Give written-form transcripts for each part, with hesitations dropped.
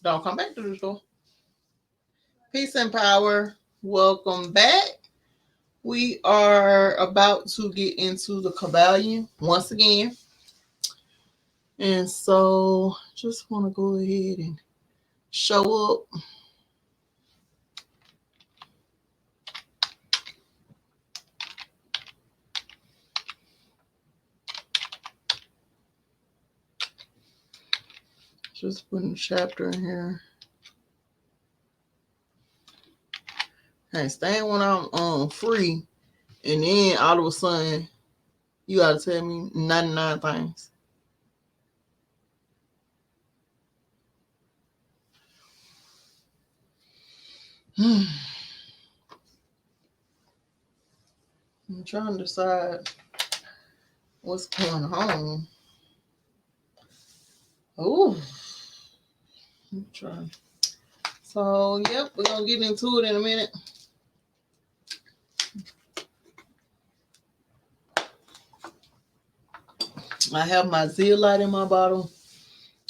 Don't come back to the store. Peace and power. Welcome back. We are about to get into the Kybalion once again. And so just want to go ahead and show up. Just putting a chapter in here. Hey, staying when I'm free, and then all of a sudden you gotta tell me 99 things. I'm trying to decide what's going on. Oh, I'm trying. So, yep, we're gonna get into it in a minute. I have my zeolite in my bottle.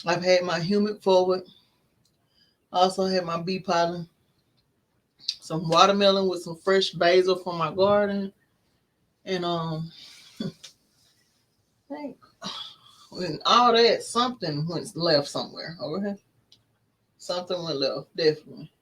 I've had my humid forward. I also had my bee pollen, some watermelon with some fresh basil from my garden, and I think when all that something went left somewhere. Okay, something went left definitely.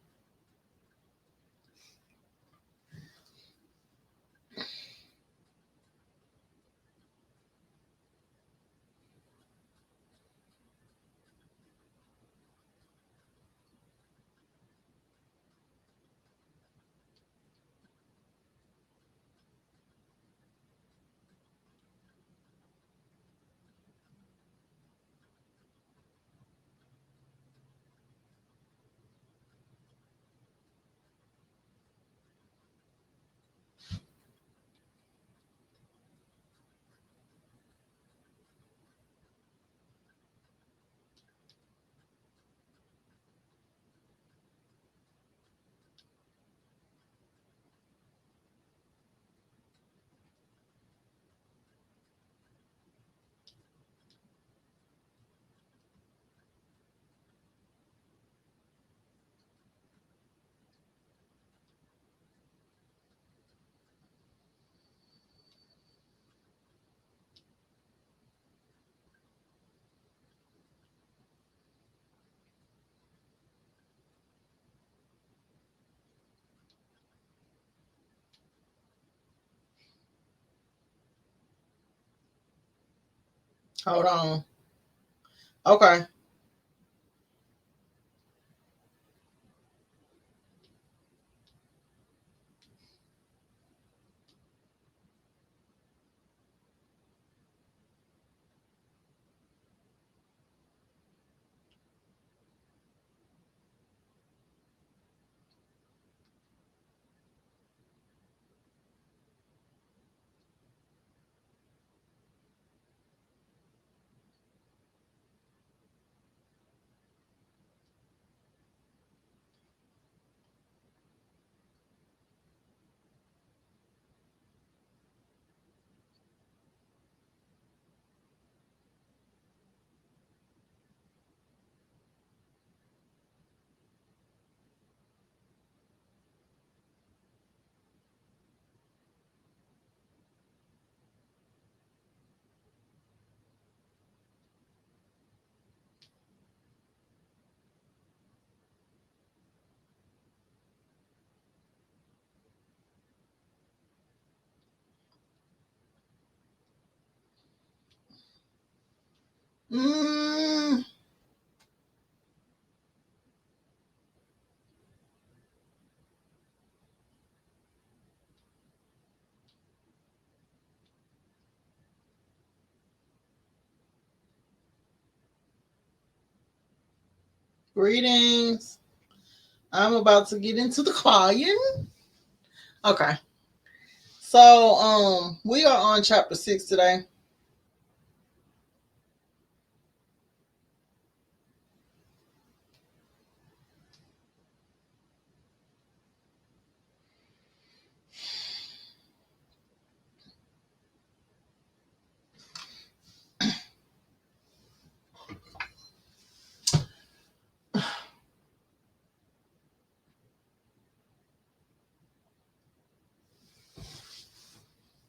Hold on. Okay. Mm, greetings. I'm about to get into the client. Okay. So we are on chapter 6 today.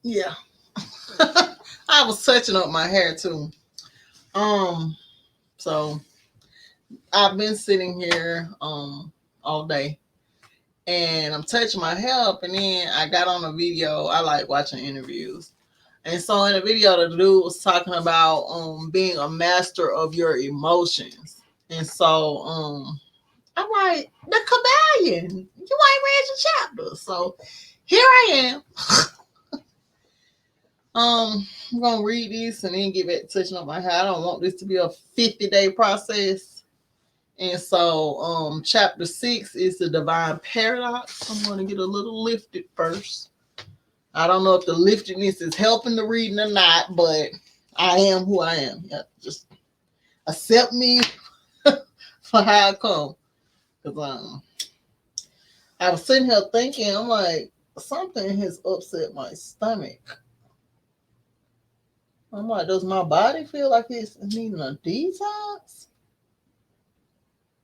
Yeah. I was touching up my hair too. So I've been sitting here all day and I'm touching my hair up, and then I got on a video. I like watching interviews. And so in the video, the dude was talking about being a master of your emotions. And so I'm like, the Kybalion, you ain't read your chapter. So here I am. I'm gonna read this and then get back to touching up my hair. I don't want this to be a 50-day process. And so chapter 6 is the divine paradox. I'm gonna get a little lifted first. I don't know if the liftedness is helping the reading or not, but I am who I am. Yeah, just accept me for how I come. Because I was sitting here thinking, I'm like, something has upset my stomach. I'm like, does my body feel like it's needing a detox?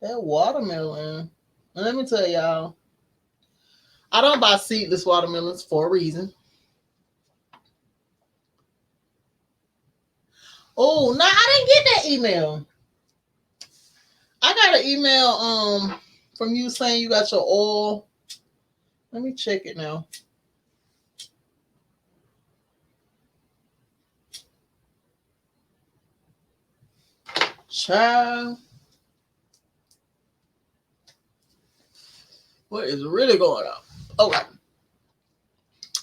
That watermelon. And let me tell y'all, I don't buy seedless watermelons for a reason. Oh, no, I didn't get that email. I got an email from you saying you got your oil. Let me check it now. Child. What is really going on? Okay.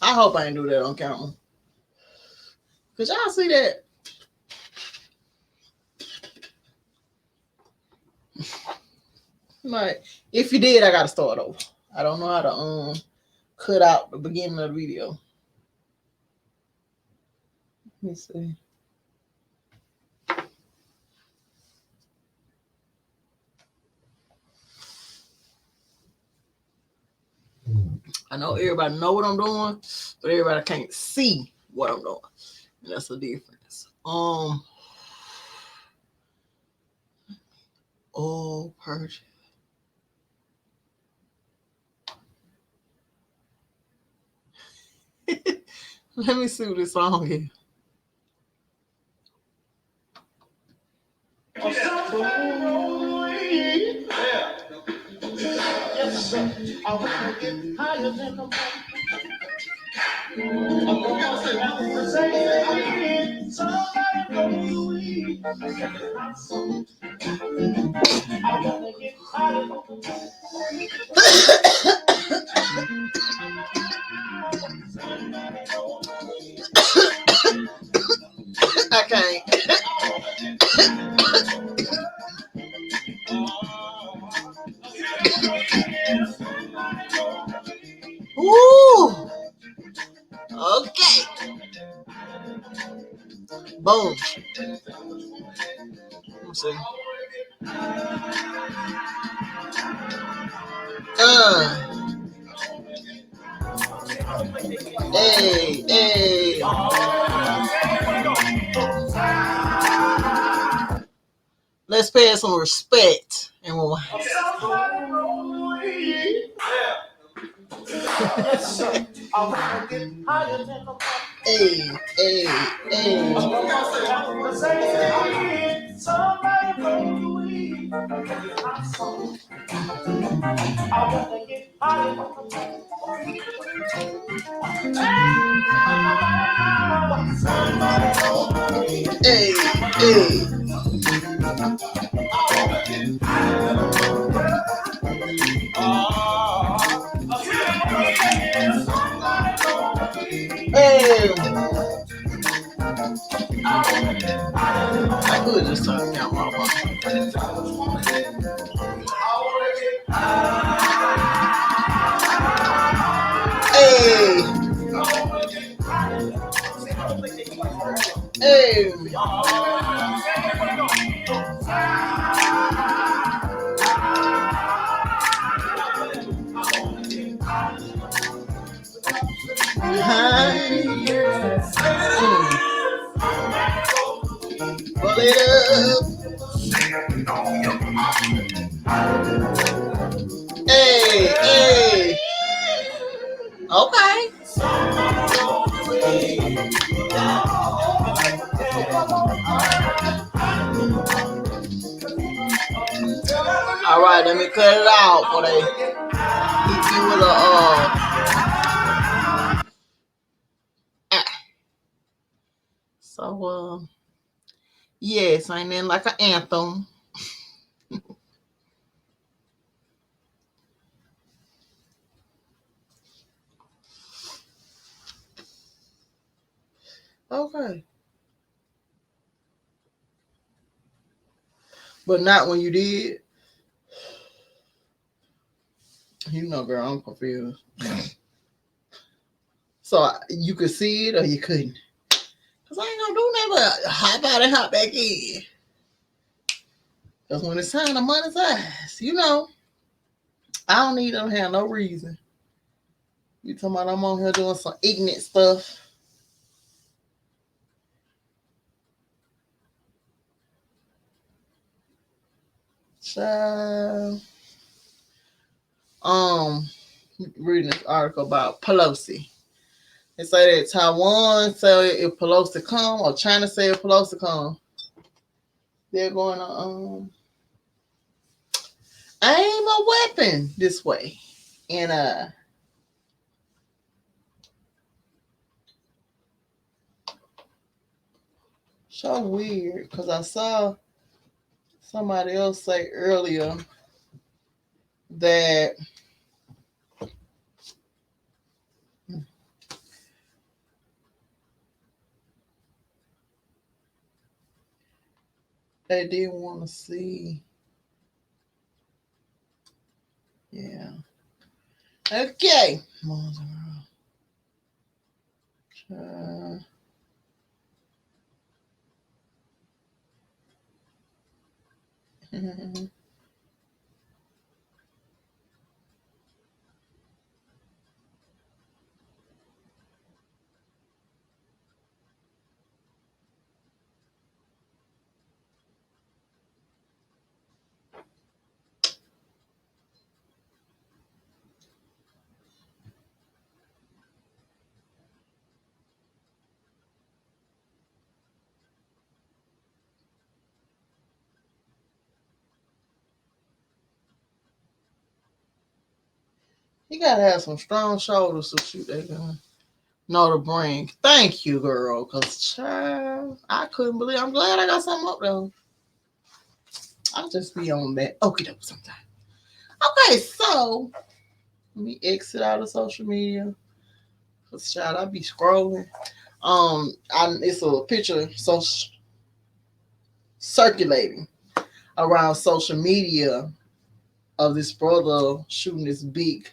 I hope I ain't do that on camera. Could y'all see that? Like, if you did, I gotta start over. I don't know how to cut out the beginning of the video. Let me see. I know everybody know what I'm doing, but everybody can't see what I'm doing. And that's the difference. Purchase. Let me see what this song is. Yes, sir. I want to get higher than the I can't. Ooh. Okay. Boom. Let's see. Hey, hey. Let's pay it some respect. And we'll... Yes, sir. I want to get higher than the hey, hey, hey. Somebody blow the weed. I want to get higher than the hey, hey. Hey. I could just talk down my phone. Hey. Hey. Pull it up. Hey, hey. Okay. All right, let me cut it off for they hit you with a So yes, ain't then like an anthem. Okay. But not when you did. You know, girl, I'm confused. So you could see it or you couldn't? Because I ain't gonna do nothing but hop out and hop back in. Because when it's time to monetize, you know, I don't need them to have no reason. You talking about I'm on here doing some ignorant stuff. Child. Reading this article about Pelosi. They say that Taiwan say if Pelosi come, or China say if Pelosi come, they're going to aim a weapon this way. And so weird because I saw somebody else say earlier that they didn't want to see. Yeah. Okay. You gotta have some strong shoulders to shoot that gun. No, to bring. Thank you, girl. Cause child, I couldn't believe. I'm glad I got something up though. I'll just be on that. Okay, doke sometime. Okay, so let me exit out of social media. Cause child, I be scrolling. It's a picture so circulating around social media of this brother shooting this big,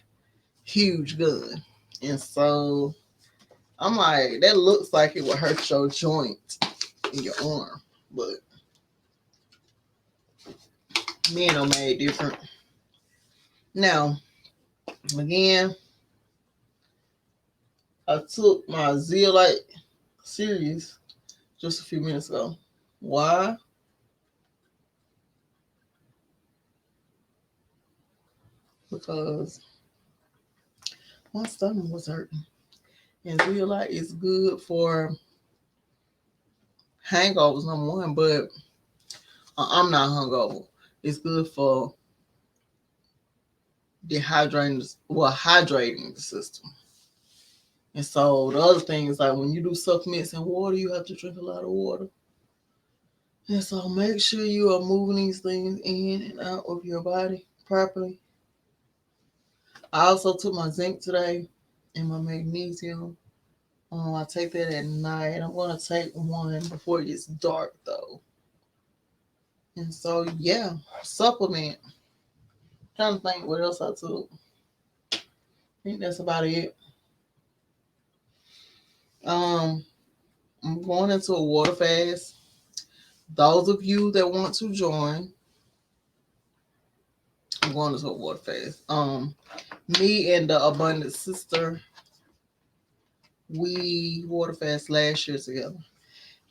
huge gun, and so I'm like, that looks like it would hurt your joint in your arm, but men are made different. Now, again, I took my zeolite serious just a few minutes ago. Why? Because my stomach was hurting. And zeolite is good for hangovers, number one, but I'm not hungover. It's good for hydrating the system. And so the other thing is like when you do supplements and water, you have to drink a lot of water. And so make sure you are moving these things in and out of your body properly. I also took my zinc today and my magnesium. I take that at night. I'm gonna take one before it gets dark though. And so yeah, supplement. Trying to think what else I took. I think that's about it. Um, I'm going into a water fast. Those of you that want to join, I'm going into a water fast. Me and the Abundant Sister, we water fast last year together.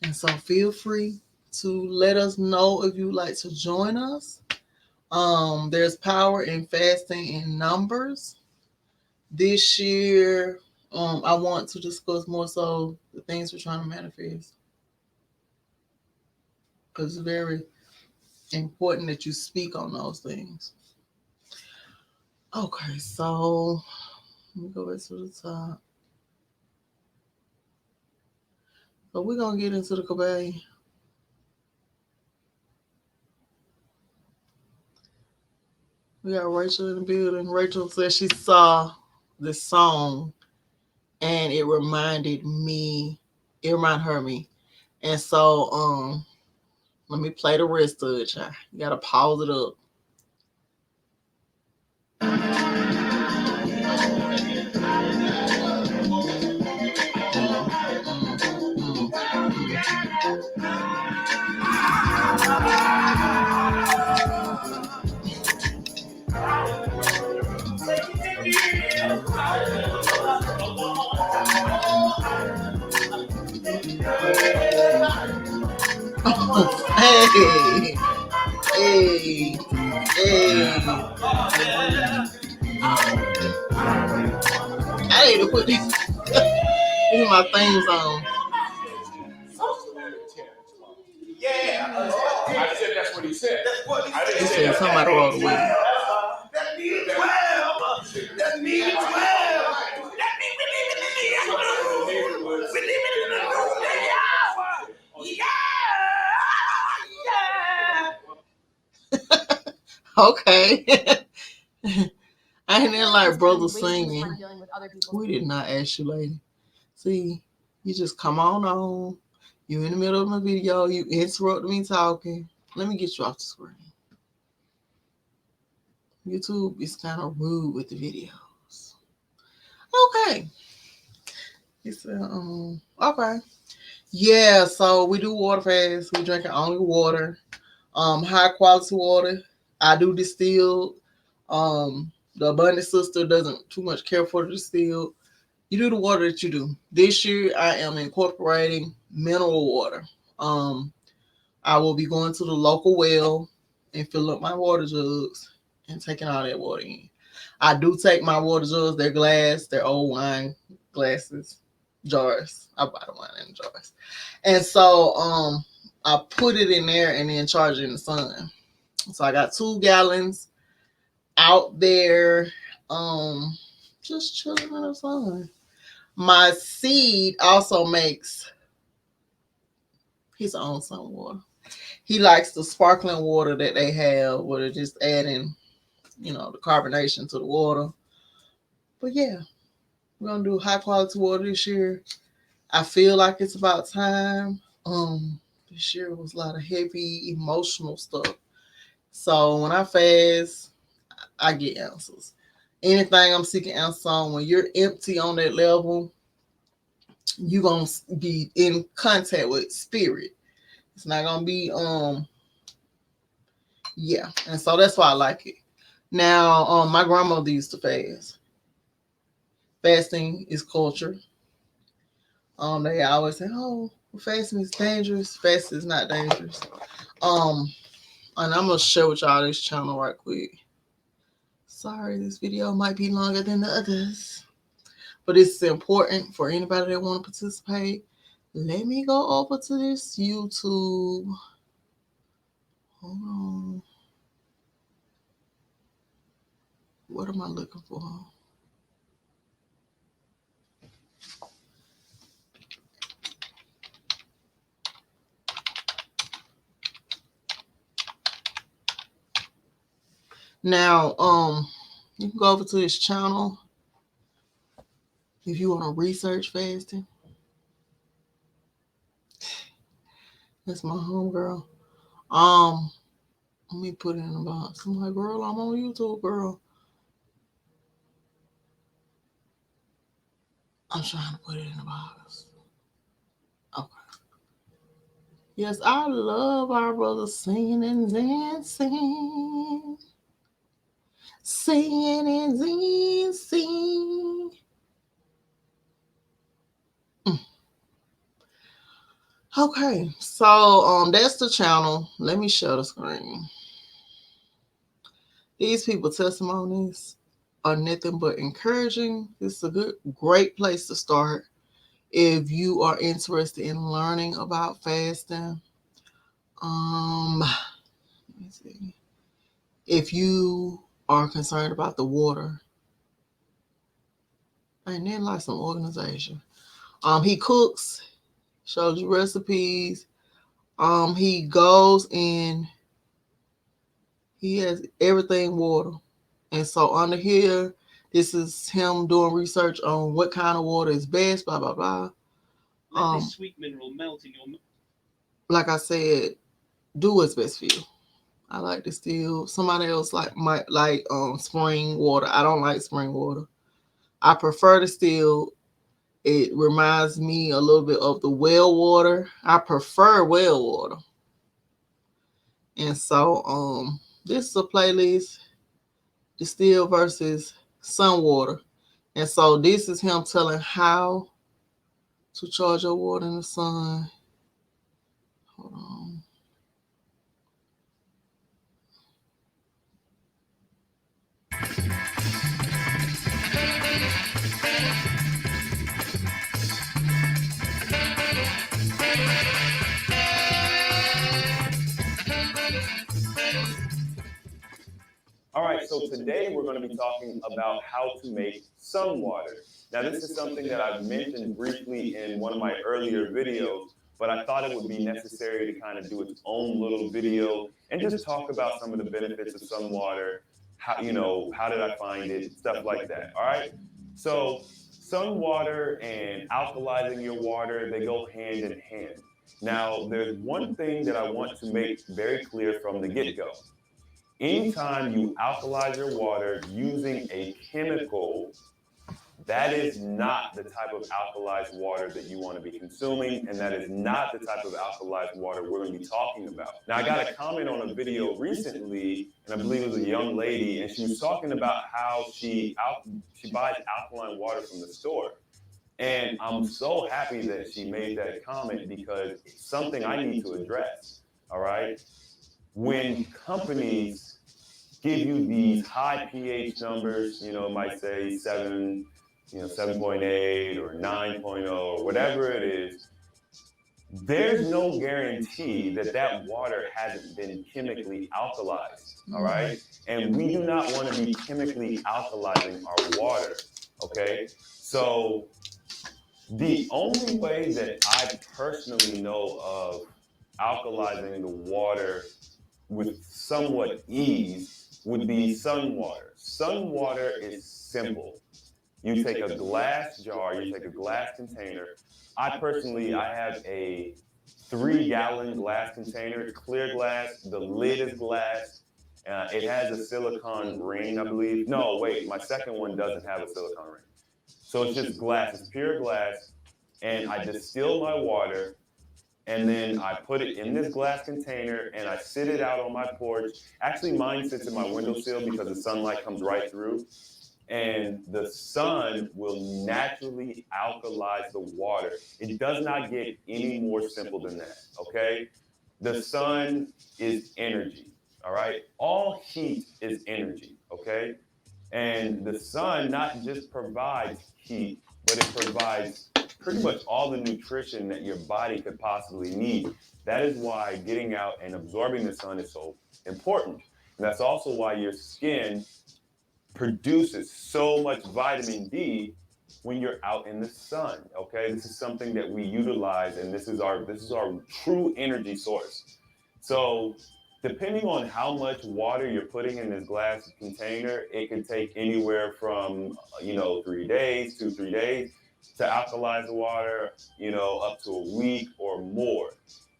And so feel free to let us know if you'd like to join us. There's power in fasting in numbers. This year, I want to discuss more so the things we're trying to manifest. Because it's very Important that you speak on those things. Okay, so let me go back to the top. So we're gonna get into the Kybalion. We got Rachel in the building. Rachel said she saw this song and it reminded her of me. And so let me play the rest of it, y'all. You gotta pause it up. Hey, hey, hey. I need to put this in my theme song. Yeah, I said that's what he said. He said somebody wrote the weed. That means 12. That means 12. That means we live in the new. We live in the new day hour. Yeah. Okay. I ain't in like brother singing. We did not ask you, lady. See, you just come on. You in the middle of my video. You interrupt me talking. Let me get you off the screen. YouTube is kind of rude with the videos. Okay. He said, okay. Yeah, so we do water fast. We drinking only water. High quality water. I do distill. The Abundant Sister doesn't too much care for the distilled. You do the water that you do. This year I am incorporating mineral water. I will be going to the local well and fill up my water jugs and taking all that water in. I do take my water jugs, they're glass, they're old wine glasses, jars. I buy the wine in jars. And so I put it in there and then charge it in the sun. So I got 2 gallons out there, just chilling in the sun. My seed also makes his own sun water. He likes the sparkling water that they have, where they're just adding, the carbonation to the water. But yeah, we're gonna do high quality water this year. I feel like it's about time. This year was a lot of heavy emotional stuff. So when I fast, I get answers. Anything I'm seeking answers on, when you're empty on that level, you're gonna be in contact with spirit. It's not gonna be yeah. And so that's why I like it. Now, my grandmother used to fast. Fasting is culture. They always say, "Oh, fasting is dangerous." Fasting is not dangerous. And I'm gonna share with y'all this channel right quick. Sorry, this video might be longer than the others, but it's important for anybody that want to participate. Let me go over to this YouTube. Hold on. What am I looking for? Now, you can go over to this channel if you want to research fasting. That's my homegirl. Let me put it in the box. I'm like, girl, I'm on YouTube, girl. I'm trying to put it in the box. Okay. Yes, I love our brothers singing and dancing. Singing and dancing. Okay, so that's the channel. Let me share the screen. These people testimonies are nothing but encouraging. It's a great place to start if you are interested in learning about fasting. let me see. If you are concerned about the water, and then like some organization. He cooks, shows you recipes. He goes and he has everything water. And so under here, this is him doing research on what kind of water is best, blah blah blah. Let this sweet mineral melt in your mouth. Like I said, do what's best for you. I like to still somebody else might like spring water. I don't like spring water. I prefer to still. It reminds me a little bit of the well water. I prefer well water. And so this is a playlist, distilled versus sun water. And so this is him telling how to charge your water in the sun. Hold on. All right, so today we're going to be talking about how to make sun water. Now, this is something that I've mentioned briefly in one of my earlier videos, but I thought it would be necessary to kind of do its own little video and just talk about some of the benefits of sun water, how did I find it, stuff like that, all right? So sun water and alkalizing your water, they go hand in hand. Now, there's one thing that I want to make very clear from the get-go. Anytime you alkalize your water using a chemical, that is not the type of alkalized water that you want to be consuming, and that is not the type of alkalized water we're going to be talking about. Now, I got a comment on a video recently, and I believe it was a young lady, and she was talking about how she buys alkaline water from the store. And I'm so happy that she made that comment because it's something I need to address, all right? When companies give you these high pH numbers, it might say 7, 7.8 or 9.0 or whatever it is, there's no guarantee that that water hasn't been chemically alkalized, all right? And we do not want to be chemically alkalizing our water, okay? So the only way that I personally know of alkalizing the water with somewhat ease would be sun water. Sun water is simple. You take a glass jar, you take a glass container. I have a 3-gallon glass container, clear glass. The lid is glass. It has a silicone ring, I believe. No, wait, my second one doesn't have a silicone ring. So it's just glass, it's pure glass. And I distill my water, and then I put it in this glass container and I sit it out on my porch. Actually, mine sits in my windowsill because the sunlight comes right through. And the sun will naturally alkalize the water. It does not get any more simple than that, okay? The sun is energy, all right? All heat is energy, okay? And the sun not just provides heat, but it provides pretty much all the nutrition that your body could possibly need. That is why getting out and absorbing the sun is so important. And that's also why your skin produces so much vitamin D when you're out in the sun, okay? This is something that we utilize, and this is our true energy source. So depending on how much water you're putting in this glass container, it can take anywhere from 3 days, 2-3 days to alkalize the water, up to a week or more.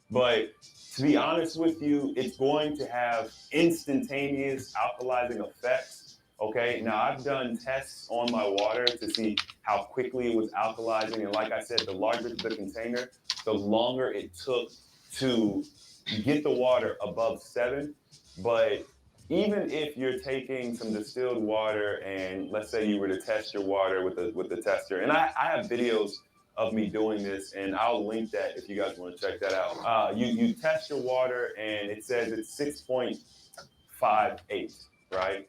But to be honest with you, it's going to have instantaneous alkalizing effects. Okay, now I've done tests on my water to see how quickly it was alkalizing. And like I said, the larger the container, the longer it took to get the water above 7. But even if you're taking some distilled water and let's say you were to test your water with the tester, and I have videos of me doing this, and I'll link that if you guys want to check that out. You test your water and it says it's 6.58, right?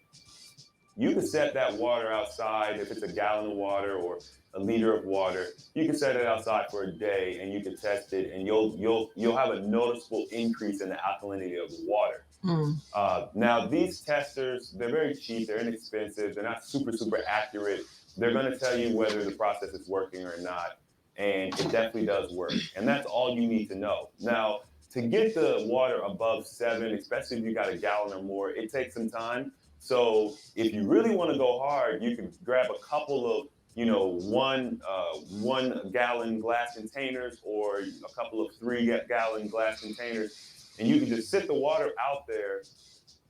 You can set that water outside if it's a gallon of water or a liter of water. You can set it outside for a day and you can test it, and you'll have a noticeable increase in the alkalinity of the water. Mm. Now, these testers, they're very cheap, they're inexpensive, they're not super accurate. They're going to tell you whether the process is working or not, and it definitely does work. And that's all you need to know. Now, to get the water above 7, especially if you got a gallon or more, it takes some time. So if you really want to go hard, you can grab a couple of, one gallon glass containers or a couple of 3 gallon glass containers, and you can just sit the water out there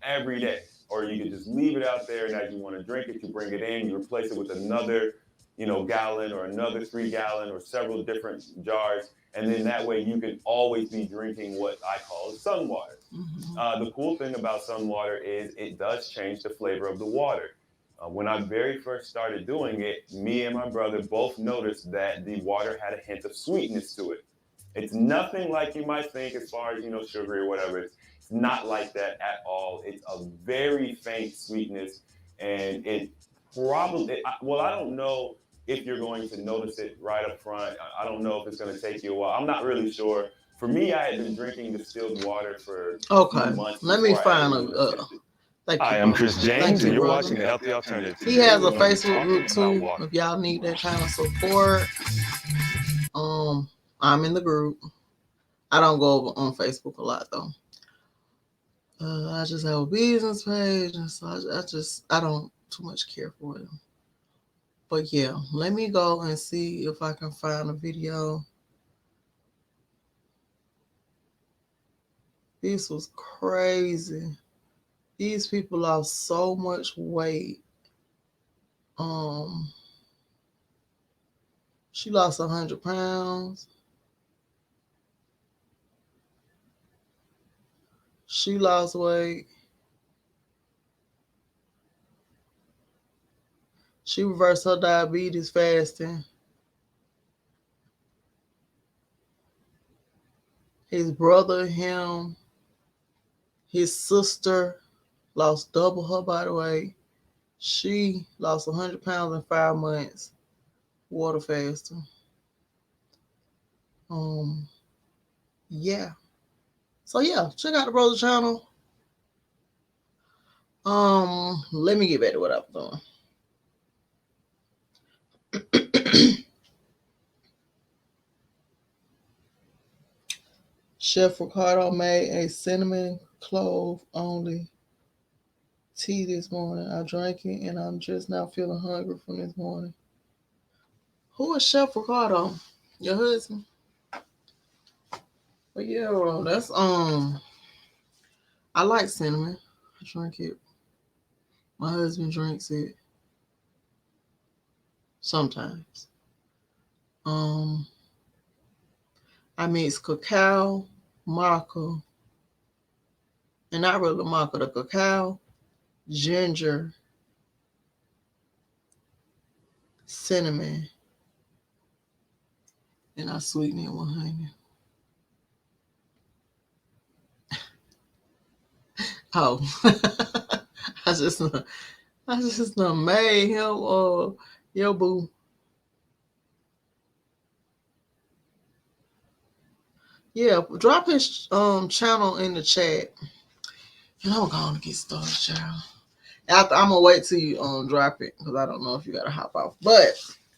every day. Or you could just leave it out there, and as you want to drink it, you bring it in, you replace it with another, gallon or another 3 gallon or several different jars. And then that way you can always be drinking what I call sun water. The cool thing about sun water is it does change the flavor of the water. When I very first started doing it, me and my brother both noticed that the water had a hint of sweetness to it. It's nothing like you might think as far as, sugar or whatever. It's not like that at all. It's a very faint sweetness, and it probably, well, I don't know if you're going to notice it right up front. I don't know if it's going to take you a while. I'm not really sure. For me, I had been drinking distilled water for a few Okay, months let me before I find ever a. even attempted. Thank you, Hi, I'm brother. Chris Thank James, you, and you're brother. watching The Healthy Alternative. He Today, has we're a gonna be Facebook talking group about too. water. If y'all need that kind of support, I'm in the group. I don't go over on Facebook a lot though. I just have a business page, and so I don't too much care for them. But yeah, let me go and see if I can find a video. This was crazy. These people lost so much weight. Um, she lost 100 pounds. She lost weight. She reversed her diabetes fasting. His brother, him, his sister lost double her body weight. She lost 100 pounds in 5 months. Water fasting. Um, yeah. So yeah, check out the brother channel. Let me get back to what I was doing. Chef Ricardo made a cinnamon clove only tea this morning. I drank it and I'm just now feeling hungry from this morning. Who is Chef Ricardo? Your husband? But yeah, bro, that's I like cinnamon. I drink it. My husband drinks it sometimes. Um, I mix cacao, maca, and not really maca, the cacao, ginger, cinnamon, and I sweeten it with honey. Oh, I just I just done made him yo boo. Yeah, drop his channel in the chat. And I'm going to get started, child. After I'm gonna wait till you drop it because I don't know if you gotta hop off. But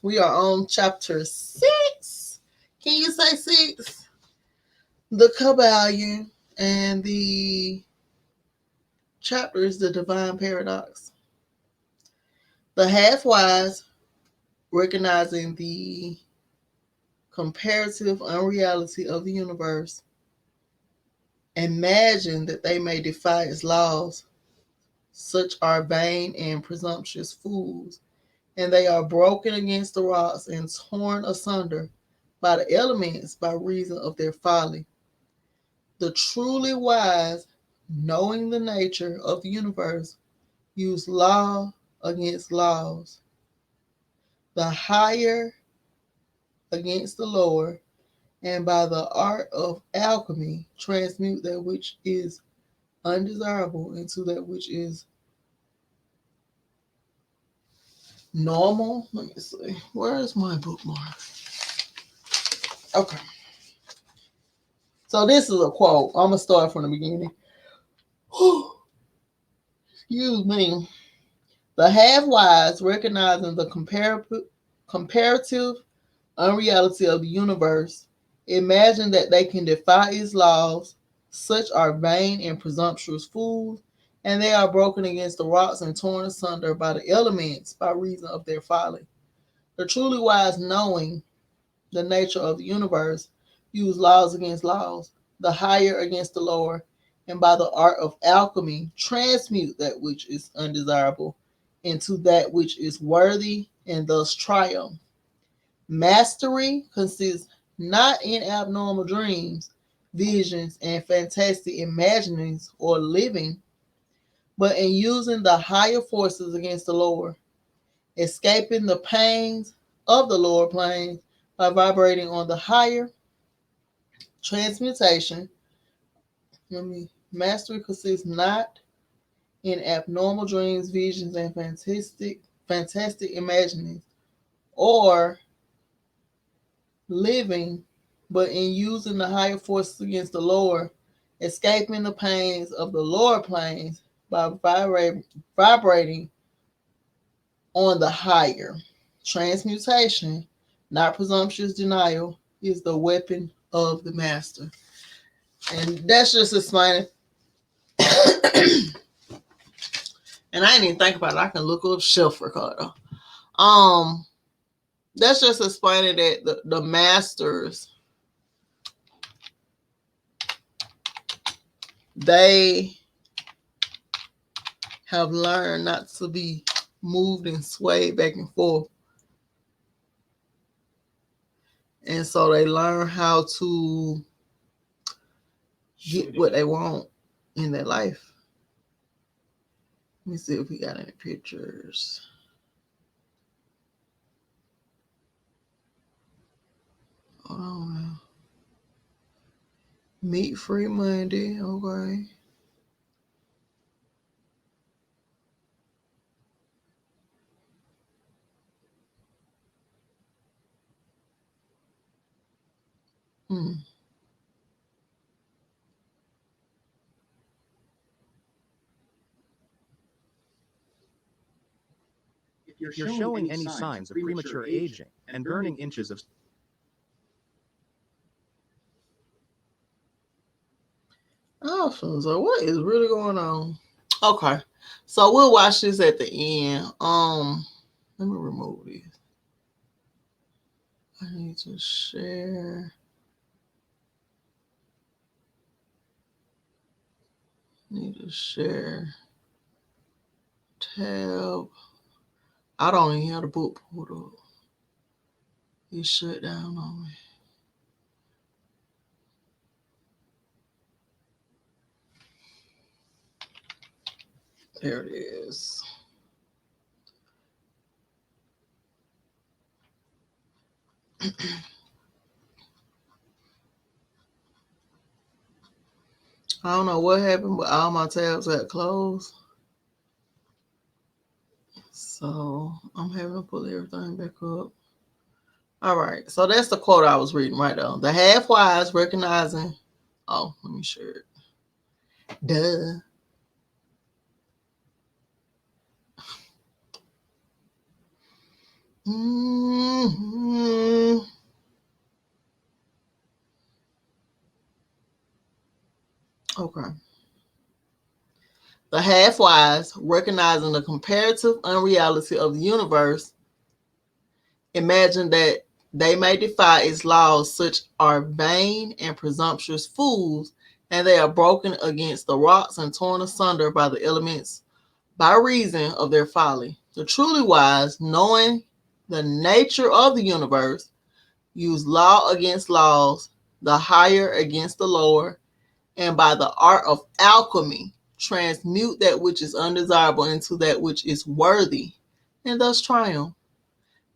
we are on chapter 6. Can you say 6? The Kybalion, and the chapter is the divine paradox. The half wise, recognizing the comparative unreality of the universe, imagine that they may defy its laws. Such are vain and presumptuous fools, and they are broken against the rocks and torn asunder by the elements by reason of their folly. The truly wise, knowing the nature of the universe, use law against laws, the higher against the lower, and by the art of alchemy transmute that which is undesirable into that which is normal. Let me see. Where is my bookmark? Okay. So this is a quote. I'm going to start from the beginning. Excuse me. The half-wise, recognizing the comparative unreality of the universe, imagine that they can defy its laws. Such are vain and presumptuous fools, and they are broken against the rocks and torn asunder by the elements by reason of their folly. The truly wise, knowing the nature of the universe, use laws against laws, the higher against the lower, and by the art of alchemy transmute that which is undesirable into that which is worthy, and thus triumph. Mastery consists not in abnormal dreams, visions, and fantastic imaginings or living, but in using the higher forces against the lower, escaping the pains of the lower planes by vibrating on the higher. Transmutation. Mastery consists not in abnormal dreams, visions, and fantastic imaginings or living, but in using the higher forces against the lower, escaping the pains of the lower planes by vibrating on the higher. Transmutation, not presumptuous denial, is the weapon of the master. And that's just explaining. And I didn't even think about it. I can look up shelf recorder. Um, that's just explaining that the masters, they have learned not to be moved and swayed back and forth. And so they learn how to get what they want in their life. Let me see if we got any pictures. Oh, Meat Free Monday. Okay. Hmm. If you're showing any signs of premature aging and burning inches of Oh, so what is really going on? Okay. So we'll watch this at the end. Let me remove this. I need to share. Need to share tab. I don't even have the book pulled up. It shut down on me. There it is. I don't know what happened, but all my tabs got closed. So I'm having to pull everything back up. All right. So that's the quote I was reading right now. The half wise recognizing. Oh, let me share it. Duh. Mm-hmm. Okay. The half wise, recognizing the comparative unreality of the universe, imagine that they may defy its laws, such are vain and presumptuous fools, and they are broken against the rocks and torn asunder by the elements by reason of their folly. The truly wise, knowing the nature of the universe, use law against laws, the higher against the lower, and by the art of alchemy transmute that which is undesirable into that which is worthy, and thus triumph.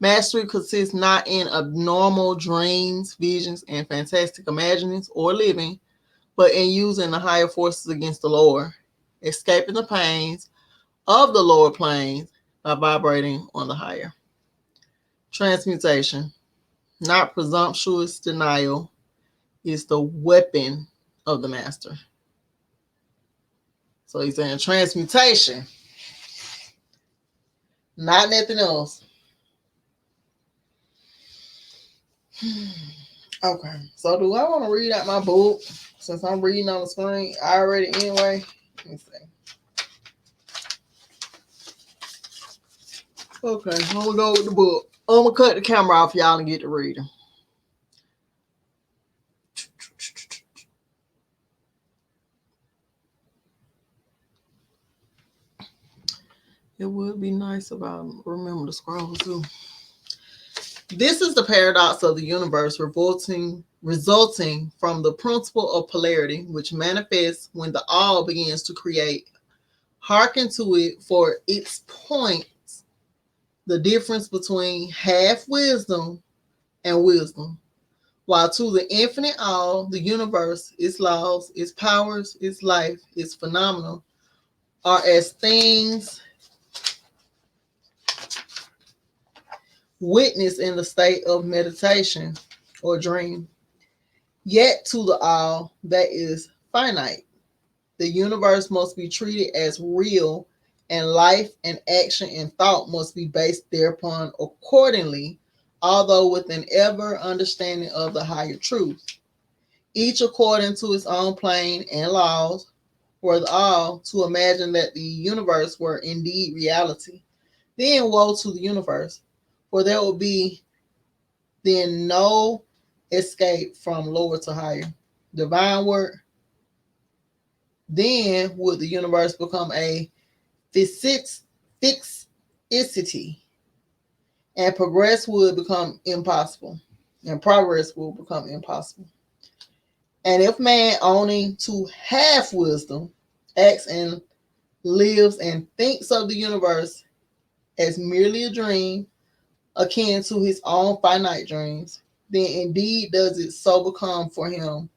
Mastery consists not in abnormal dreams, visions, and fantastic imaginings or living, but in using the higher forces against the lower, escaping the pains of the lower planes by vibrating on the higher. Transmutation, not presumptuous denial, is the weapon of the master. So he's saying transmutation, not nothing else. Okay, so do I want to read out my book since I'm reading on the screen already anyway? Let me see. Okay, I'm gonna go with the book. I'm gonna cut the camera off, y'all, and get to reading. It would be nice if I remember to scroll too. This is the paradox of the universe resulting from the principle of polarity, which manifests when the all begins to create. Hearken to it for its points, the difference between half wisdom and wisdom. While to the infinite all, the universe, its laws, its powers, its life, its phenomena, are as things witnessed in the state of meditation or dream. Yet to the all that is finite, the universe must be treated as real, and life and action and thought must be based thereupon accordingly, although with an ever understanding of the higher truth, each according to its own plane and laws, were all to imagine that the universe were indeed reality. Then woe to the universe, for there will be then no escape from lower to higher. Divine word. Then would the universe become a fixity, and progress would become impossible. And progress will become impossible. And if man owning to half wisdom acts and lives and thinks of the universe as merely a dream, akin to his own finite dreams, then indeed does it so become for him,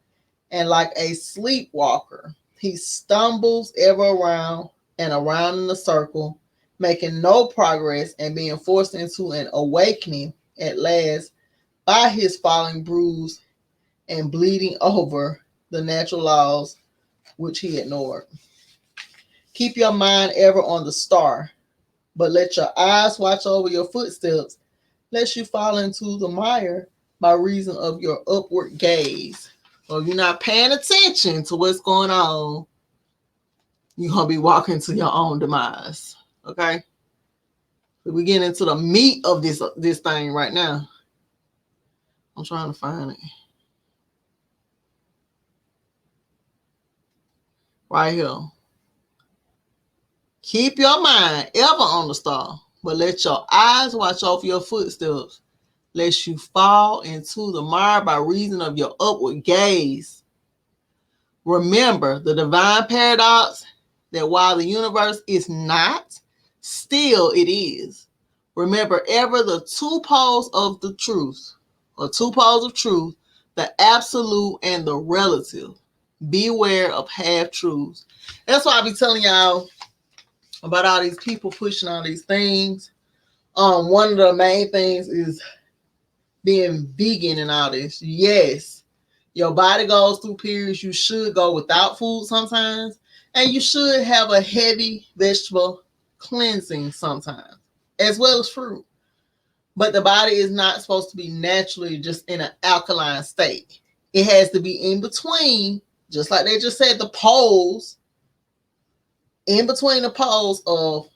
and like a sleepwalker, he stumbles ever around and around in a circle, making no progress and being forced into an awakening at last by his falling bruised and bleeding over the natural laws which he ignored. Keep your mind ever on the star, but let your eyes watch over your footsteps, lest you fall into the mire by reason of your upward gaze. So if you're not paying attention to what's going on, you're going to be walking to your own demise. Okay? So we get into the meat of this thing right now. I'm trying to find it. Right here. Keep your mind ever on the star, but let your eyes watch over your footsteps, lest you fall into the mire by reason of your upward gaze. Remember the divine paradox that while the universe is not, still it is. Remember ever the two poles of the truth, or two poles of truth, the absolute and the relative. Beware of half truths. That's why I be telling y'all about all these people pushing all these things. One of the main things is being vegan and all this. Yes, your body goes through periods you should go without food sometimes, and you should have a heavy vegetable cleansing sometimes, as well as fruit. But the body is not supposed to be naturally just in an alkaline state. It has to be in between, just like they just said, the poles, in between the poles of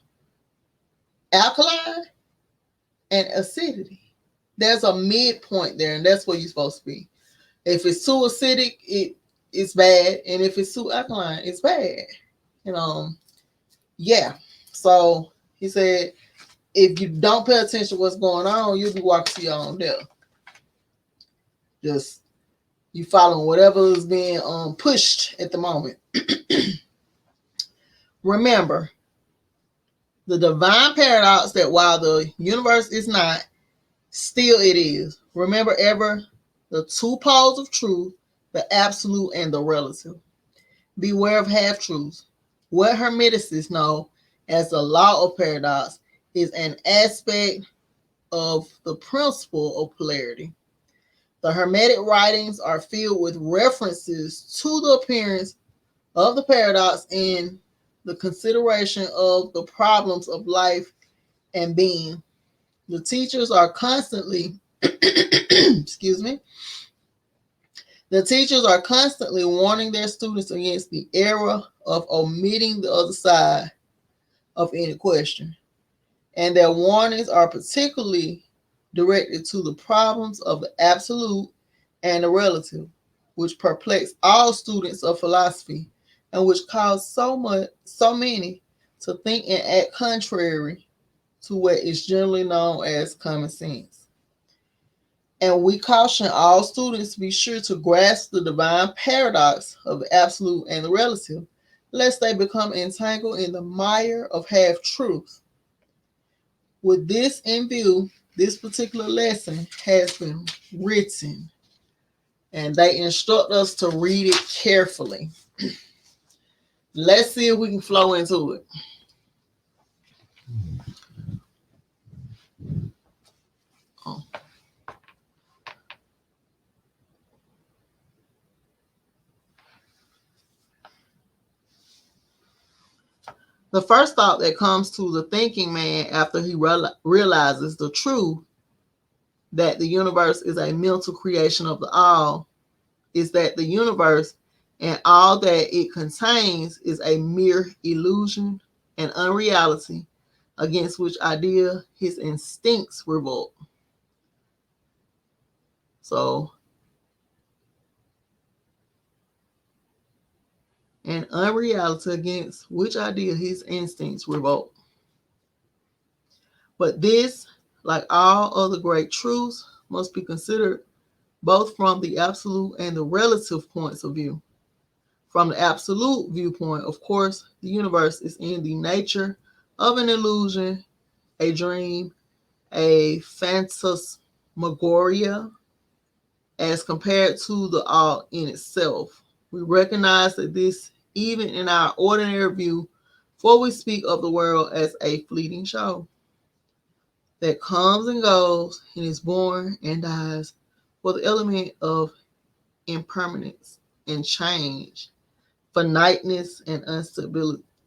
alkaline and acidity. There's a midpoint there, and that's where you're supposed to be. If it's too acidic, it's bad, and if it's too alkaline, it's bad. Yeah. So he said, if you don't pay attention to what's going on, you'll be walking to your own death. Just you following whatever is being pushed at the moment. Remember the divine paradox that while the universe is not, still it is. Remember ever the two poles of truth, the absolute and the relative. Beware of half truths. What Hermeticists know as the law of paradox is an aspect of the principle of polarity. The Hermetic writings are filled with references to the appearance of the paradox in the consideration of the problems of life and being. The teachers are constantly, excuse me, the teachers are constantly warning their students against the error of omitting the other side of any question. And their warnings are particularly directed to the problems of the absolute and the relative, which perplex all students of philosophy and which cause so many to think and act contrary to what is generally known as common sense. And we caution all students to be sure to grasp the divine paradox of the absolute and the relative, lest they become entangled in the mire of half truth. With this in view, this particular lesson has been written, and they instruct us to read it carefully. Let's see if we can flow into it. Oh. The first thought that comes to the thinking man after he realizes the truth that the universe is a mental creation of the all is that the universe and all that it contains is a mere illusion and unreality against which idea his instincts revolt. So, an unreality against which idea his instincts revolt. But this, like all other great truths, must be considered both from the absolute and the relative points of view. From the absolute viewpoint, of course, the universe is in the nature of an illusion, a dream, a phantasmagoria, as compared to the all in itself. We recognize that this even in our ordinary view, for we speak of the world as a fleeting show that comes and goes and is born and dies, for the element of impermanence and change, finiteness and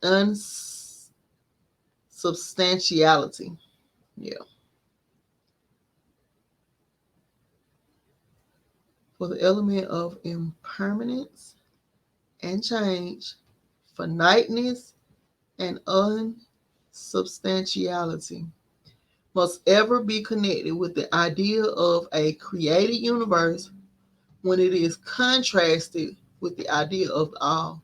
unsubstantiality. Yeah. For the element of impermanence and change, finiteness and unsubstantiality must ever be connected with the idea of a created universe when it is contrasted with the idea of the all.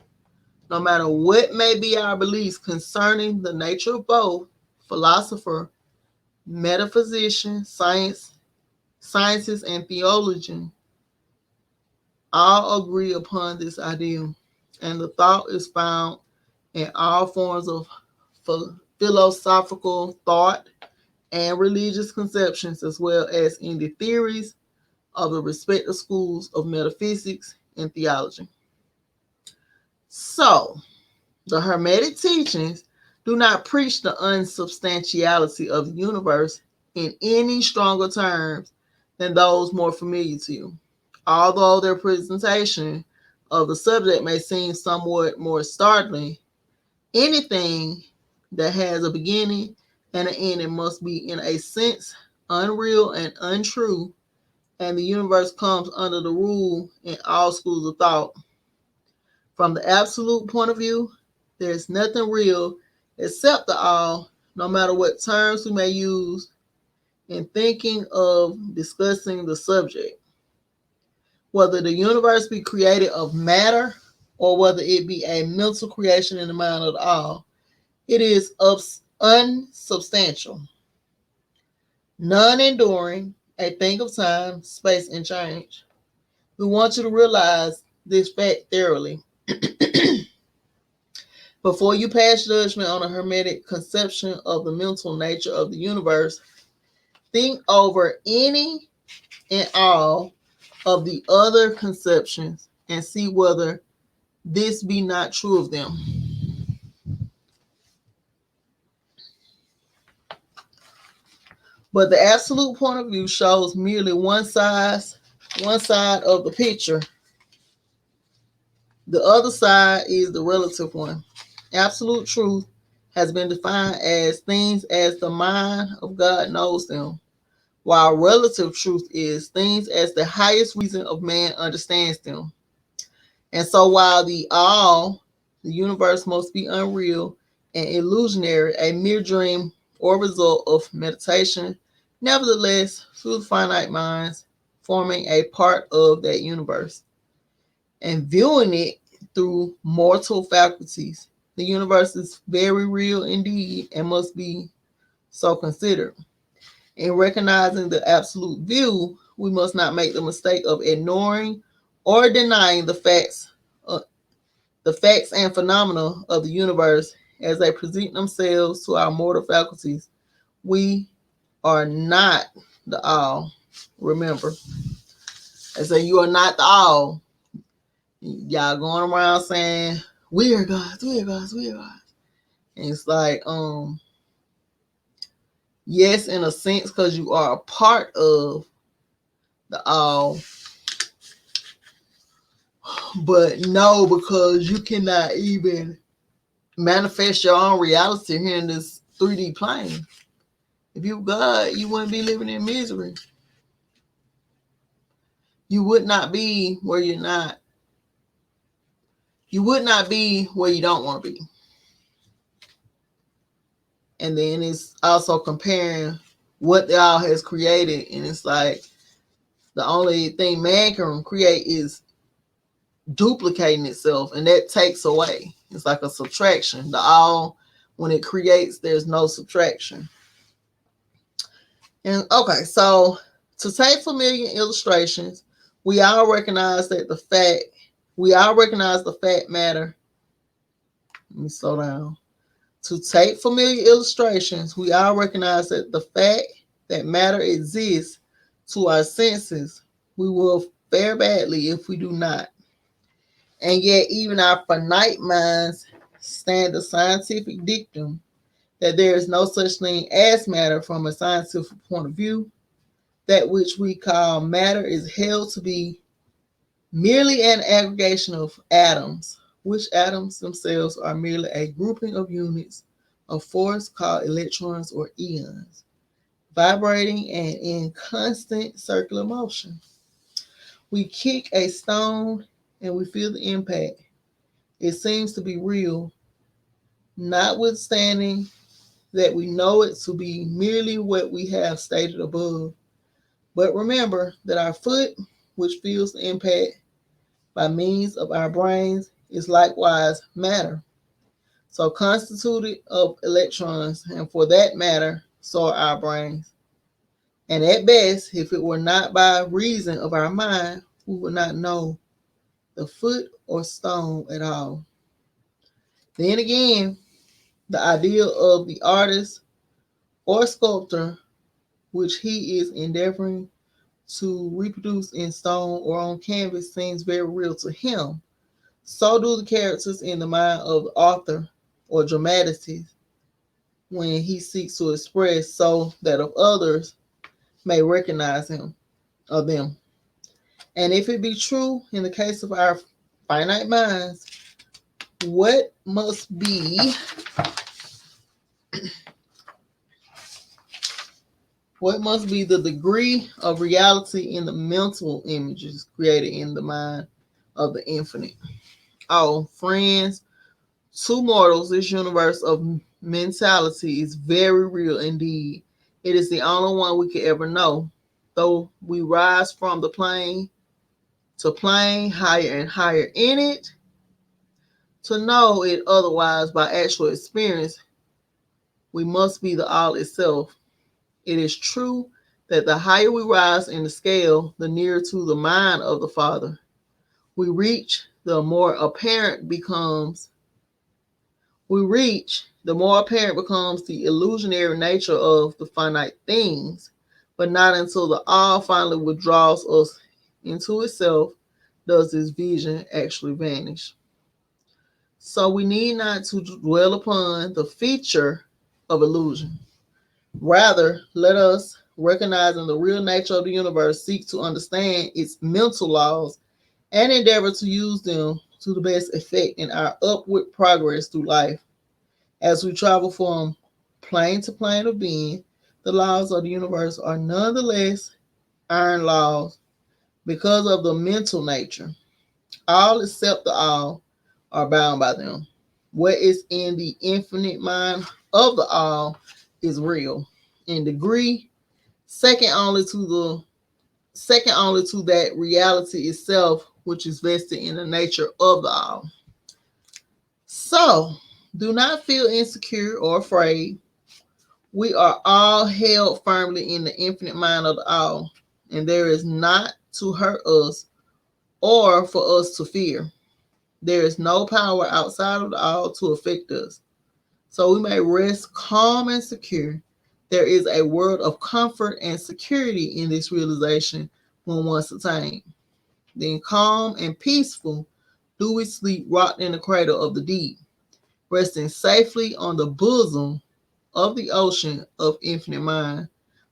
No matter what may be our beliefs concerning the nature of both, philosopher, metaphysician, sciences, and theologian all agree upon this idea, and the thought is found in all forms of philosophical thought and religious conceptions, as well as in the theories of the respective schools of metaphysics and theology. So, the Hermetic teachings do not preach the unsubstantiality of the universe in any stronger terms than those more familiar to you, although their presentation of the subject may seem somewhat more startling. Anything that has a beginning and an ending must be, in a sense, unreal and untrue, and the universe comes under the rule in all schools of thought. From the absolute point of view, there is nothing real except the all, no matter what terms we may use in thinking of discussing the subject. Whether the universe be created of matter or whether it be a mental creation in the mind of the all, it is unsubstantial, non-enduring, a thing of time, space, and change. We want you to realize this fact thoroughly before you pass judgment on a Hermetic conception of the mental nature of the universe. Think over any and all of the other conceptions and see whether this be not true of them. But the absolute point of view shows merely one side of the picture. The other side is the relative one. Absolute truth has been defined as things as the mind of God knows them, while relative truth is things as the highest reason of man understands them. And so while the universe must be unreal and illusionary, a mere dream or result of meditation, nevertheless, through the finite minds, forming a part of that universe and viewing it through mortal faculties. The universe is very real indeed and must be so considered. In recognizing the absolute view, we must not make the mistake of ignoring or denying uh, the facts and phenomena of the universe as they present themselves to our mortal faculties. We are not the all. Remember, I say you are not the all. Y'all going around saying we are gods, we are gods, we are gods. And it's like, yes, in a sense, because you are a part of the all, but no, because you cannot even manifest your own reality here in this 3D plane. If you God, you wouldn't be living in misery. You would not be where you're not. You would not be where you don't want to be. And then it's also comparing what the all has created, and it's like the only thing man can create is duplicating itself, and that takes away. It's like a subtraction. The all, when it creates, there's no subtraction. And okay, so to take familiar illustrations, we all recognize that we all recognize the fact matter. Let me slow down. To take familiar illustrations, we all recognize that the fact that matter exists to our senses, we will fare badly if we do not. And yet, even our finite minds stand the scientific dictum that there is no such thing as matter from a scientific point of view. That which we call matter is held to be merely an aggregation of atoms, which atoms themselves are merely a grouping of units of force called electrons or eons, vibrating and in constant circular motion. We kick a stone and we feel the impact. It seems to be real, notwithstanding that we know it to be merely what we have stated above. But remember that our foot, which feels the impact by means of our brains, is likewise matter, so constituted of electrons, and for that matter, so are our brains. And at best, if it were not by reason of our mind, we would not know the foot or stone at all. Then again, the ideal of the artist or sculptor, which he is endeavoring to reproduce in stone or on canvas, seems very real to him. So do the characters in the mind of the author or dramatist when he seeks to express so that of others may recognize him or them. And if it be true in the case of our finite minds, what must be the degree of reality in the mental images created in the mind of the infinite? Oh, friends, to mortals, this universe of mentality is very real indeed. It is the only one we could ever know. Though we rise from the plane to plane higher and higher in it, to know it otherwise by actual experience, we must be the all itself. It is true that the higher we rise in the scale, the nearer to the mind of the Father we reach, the more apparent becomes the illusionary nature of the finite things, but not until the all finally withdraws us into itself does this vision actually vanish. So we need not to dwell upon the feature of illusion. Rather, let us, recognizing the real nature of the universe, seek to understand its mental laws and endeavor to use them to the best effect in our upward progress through life. As we travel from plane to plane of being, the laws of the universe are nonetheless iron laws because of the mental nature. All except the all are bound by them. What is in the infinite mind of the all is real in degree, second only to the second only to that reality itself, which is vested in the nature of the all. So, do not feel insecure or afraid. We are all held firmly in the infinite mind of the all, and there is not to hurt us or for us to fear. There is no power outside of the all to affect us. So we may rest calm and secure. There is a world of comfort and security in this realization when once attained. Then calm and peaceful do we sleep rocked in the cradle of the deep, resting safely on the bosom of the ocean of infinite mind,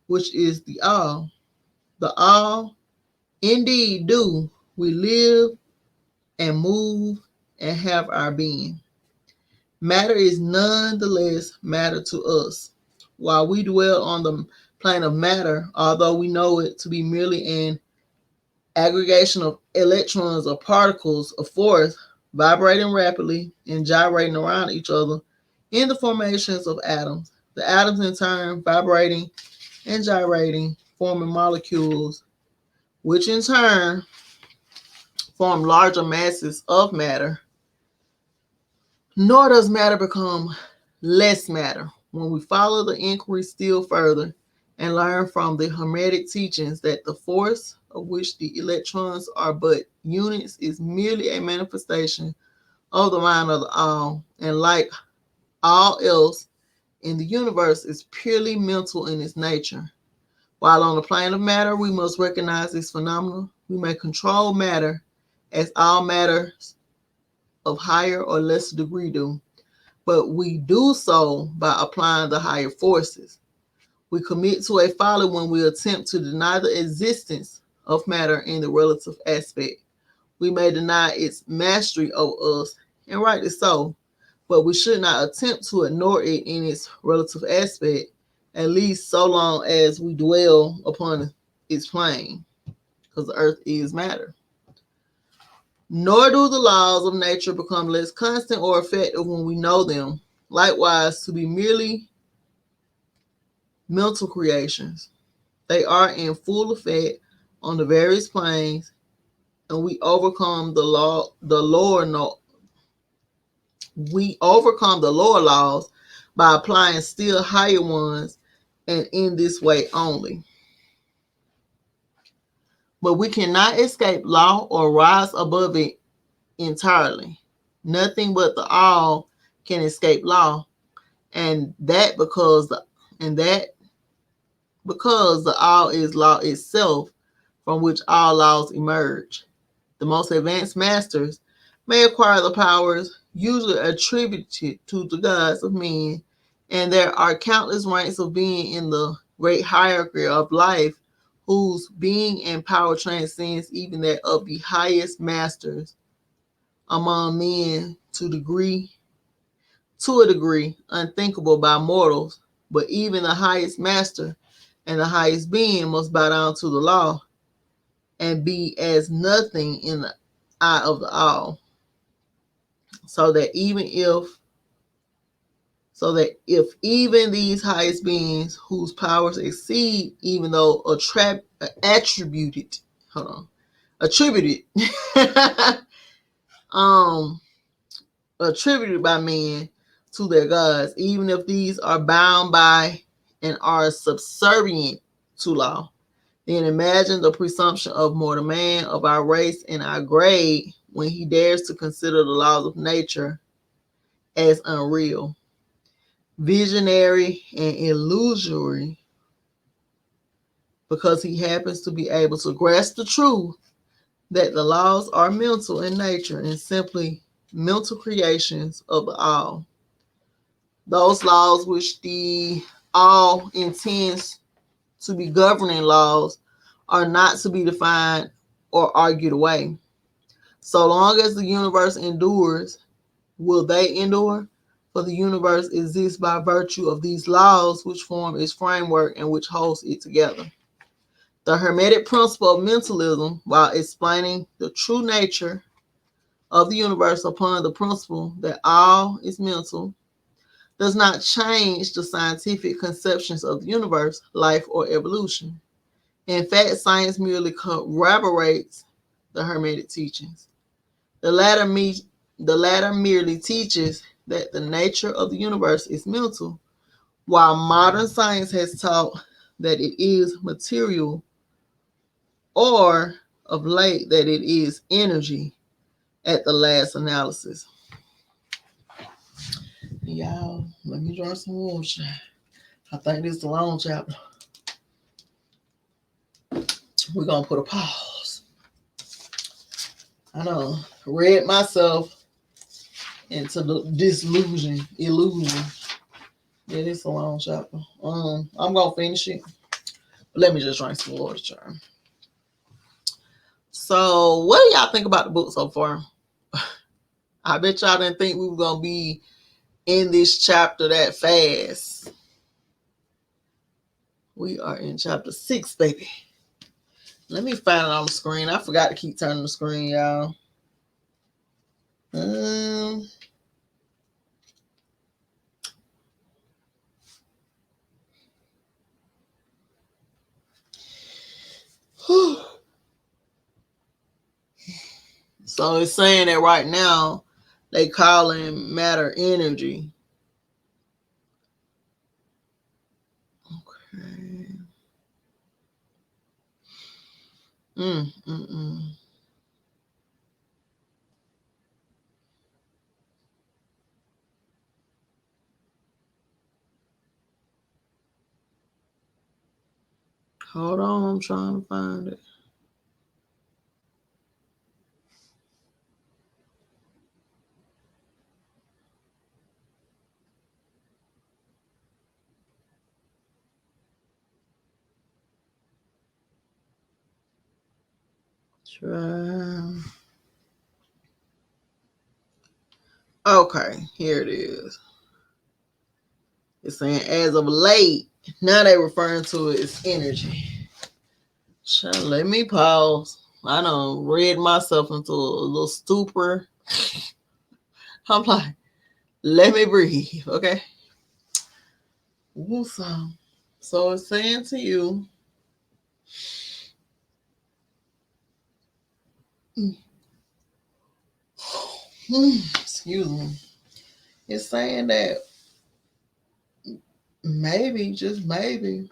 which is the all. The all, indeed, do we live and move and have our being. Matter is none the less matter to us. While we dwell on the plane of matter, although we know it to be merely an aggregation of electrons or particles of force vibrating rapidly and gyrating around each other in the formations of atoms. The atoms, in turn, vibrating and gyrating, forming molecules, which in turn form larger masses of matter. Nor does matter become less matter when we follow the inquiry still further and learn from the Hermetic teachings that the force of which the electrons are but units is merely a manifestation of the mind of the all, and like all else in the universe is purely mental in its nature. While on the plane of matter, we must recognize this phenomenon. We may control matter as all matters of higher or lesser degree do, but we do so by applying the higher forces. We commit to a folly when we attempt to deny the existence of matter in the relative aspect. We may deny its mastery over us, and rightly so, but we should not attempt to ignore it in its relative aspect, at least so long as we dwell upon its plane, because the earth is matter. Nor do the laws of nature become less constant or effective when we know them, likewise, to be merely mental creations. They are in full effect on the various planes, and we overcome the lower laws by applying still higher ones, and in this way only. But we cannot escape law or rise above it entirely. Nothing but the all can escape law, and that because the all is law itself, from which all laws emerge. The most advanced masters may acquire the powers usually attributed to the gods of men, and there are countless ranks of being in the great hierarchy of life whose being and power transcends even that of the highest masters among men to a degree unthinkable by mortals. But even the highest master and the highest being must bow down to the law and be as nothing in the eye of the all. So that even these highest beings whose powers exceed, even though attributed, hold on, attributed, um, attributed by men to their gods, even if these are bound by and are subservient to law, then imagine the presumption of mortal man of our race and our grade when he dares to consider the laws of nature as unreal, visionary, and illusory, because he happens to be able to grasp the truth that the laws are mental in nature and simply mental creations of the all. Those laws which the all intends to be governing laws are not to be defined or argued away. So long as the universe endures, will they endure? For the universe exists by virtue of these laws which form its framework and which holds it together. The Hermetic principle of mentalism, while explaining the true nature of the universe upon the principle that all is mental, does not change the scientific conceptions of the universe, life, or evolution. In fact, science merely corroborates the Hermetic teachings. The latter, the latter merely teaches that the nature of the universe is mental, while modern science has taught that it is material, or of late that it is energy at the last analysis. Y'all, let me draw some water. I think this is a long chapter. We're going to put a pause. I know, read myself into the illusion. Yeah, this is a long chapter. I'm going to finish it. But let me just drink some water, child. So, what do y'all think about the book so far? I bet y'all didn't think we were going to be in this chapter that fast. We are in chapter 6, baby. Let me find it on the screen. I forgot to keep turning the screen, y'all. So it's saying that right now they calling matter energy. Okay. Hold on, I'm trying to find it. Okay, here it is. It's saying as of late, now they're referring to it as energy. So let me pause. I done read myself into a little stupor. I'm like, let me breathe, okay? So it's saying to you, excuse me, it's saying that maybe, just maybe,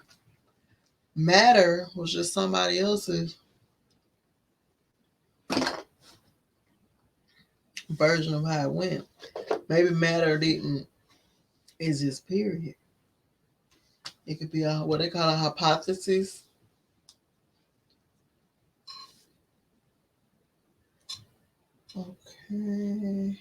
matter was just somebody else's version of how it went. Maybe matter didn't exist, period. It could be what they call a hypothesis. Okay.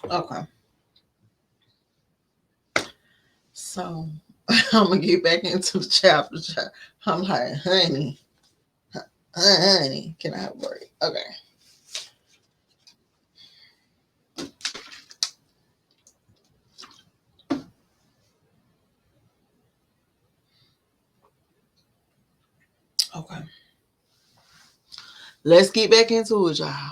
Okay. So I'm gonna get back into the chapter. I'm like, honey, can I have a break? Okay. Okay. Let's get back into it, y'all.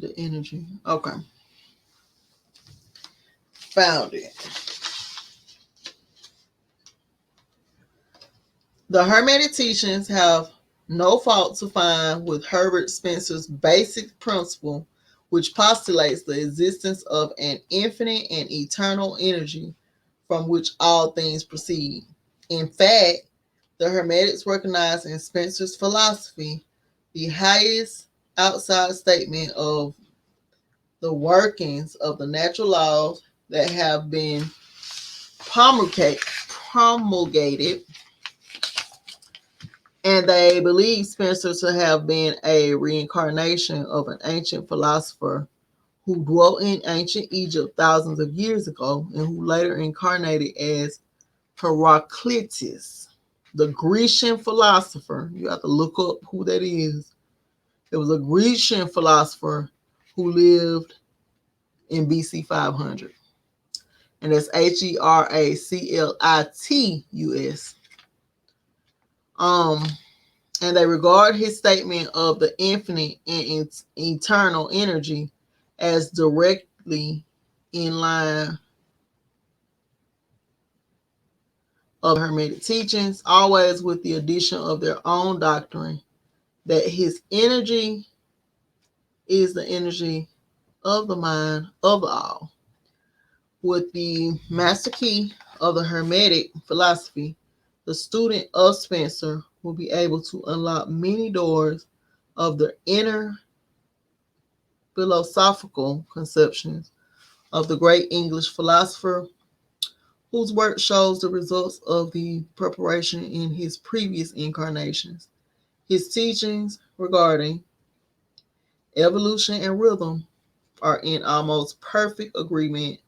The energy. Okay. Found it. The Hermetic teachings have no fault to find with Herbert Spencer's basic principle, which postulates the existence of an infinite and eternal energy from which all things proceed. In fact, the Hermetics recognize in Spencer's philosophy the highest outside statement of the workings of the natural laws that have been promulgated, and they believe Spencer to have been a reincarnation of an ancient philosopher who dwelt in ancient Egypt thousands of years ago and who later incarnated as Heraclitus, the Grecian philosopher. You have to look up who that is. It was a Grecian philosopher who lived in BC 500. And that's Heraclitus. And they regard his statement of the infinite and its eternal energy as directly in line of Hermetic teachings, always with the addition of their own doctrine that his energy is the energy of the mind of the all. With the master key of the Hermetic philosophy, the student of Spencer will be able to unlock many doors of the inner philosophical conceptions of the great English philosopher, whose work shows the results of the preparation in his previous incarnations. His teachings regarding evolution and rhythm are in almost perfect agreement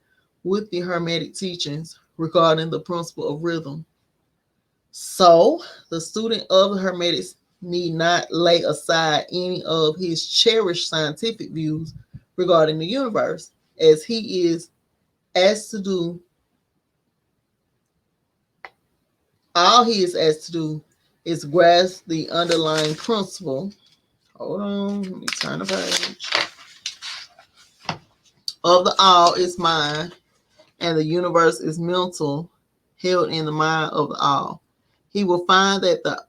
with the Hermetic teachings regarding the principle of rhythm. So, the student of the Hermetics need not lay aside any of his cherished scientific views regarding the universe, as he is asked to do. All he is asked to do is grasp the underlying principle. Hold on, let me turn the page. Of the all is mind, and the universe is mental, held in the mind of the all. He will find that the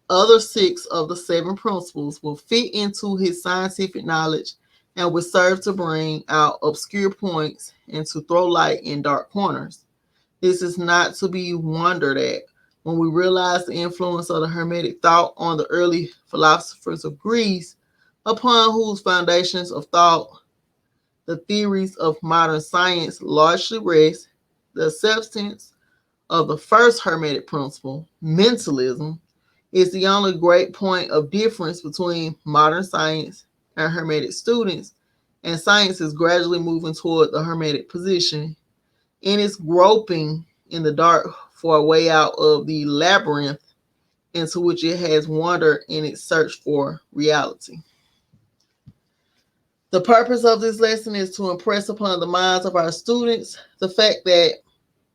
other 6 of the 7 principles will fit into his scientific knowledge and will serve to bring out obscure points and to throw light in dark corners. This is not to be wondered at when we realize the influence of the Hermetic thought on the early philosophers of Greece, upon whose foundations of thought the theories of modern science largely rest. The substance of the first Hermetic principle, mentalism, is the only great point of difference between modern science and Hermetic students, and science is gradually moving toward the Hermetic position in its groping in the dark for a way out of the labyrinth into which it has wandered in its search for reality. The purpose of this lesson is to impress upon the minds of our students the fact that,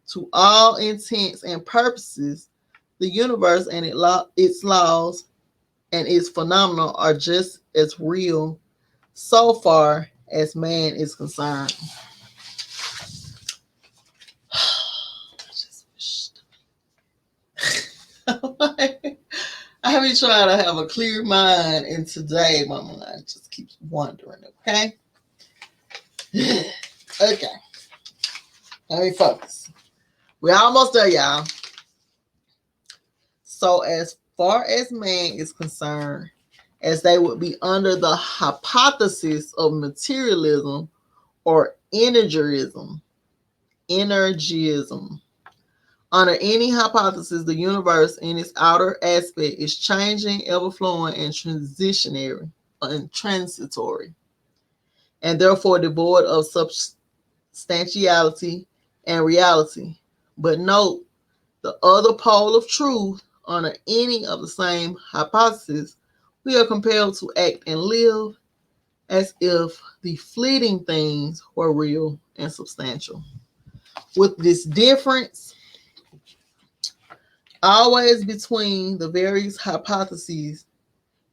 to all intents and purposes, the universe and its laws and its phenomena are just as real so far as man is concerned. I be trying to have a clear mind, and today my mind just keeps wandering, okay? Okay. Let me focus. We're almost there, y'all. So as far as man is concerned, as they would be under the hypothesis of materialism or energism. Under any hypothesis, the universe in its outer aspect is changing, ever flowing, and transitory, and therefore devoid of substantiality and reality. But note, the other pole of truth, under any of the same hypothesis, we are compelled to act and live as if the fleeting things were real and substantial. With this difference, always between the various hypotheses,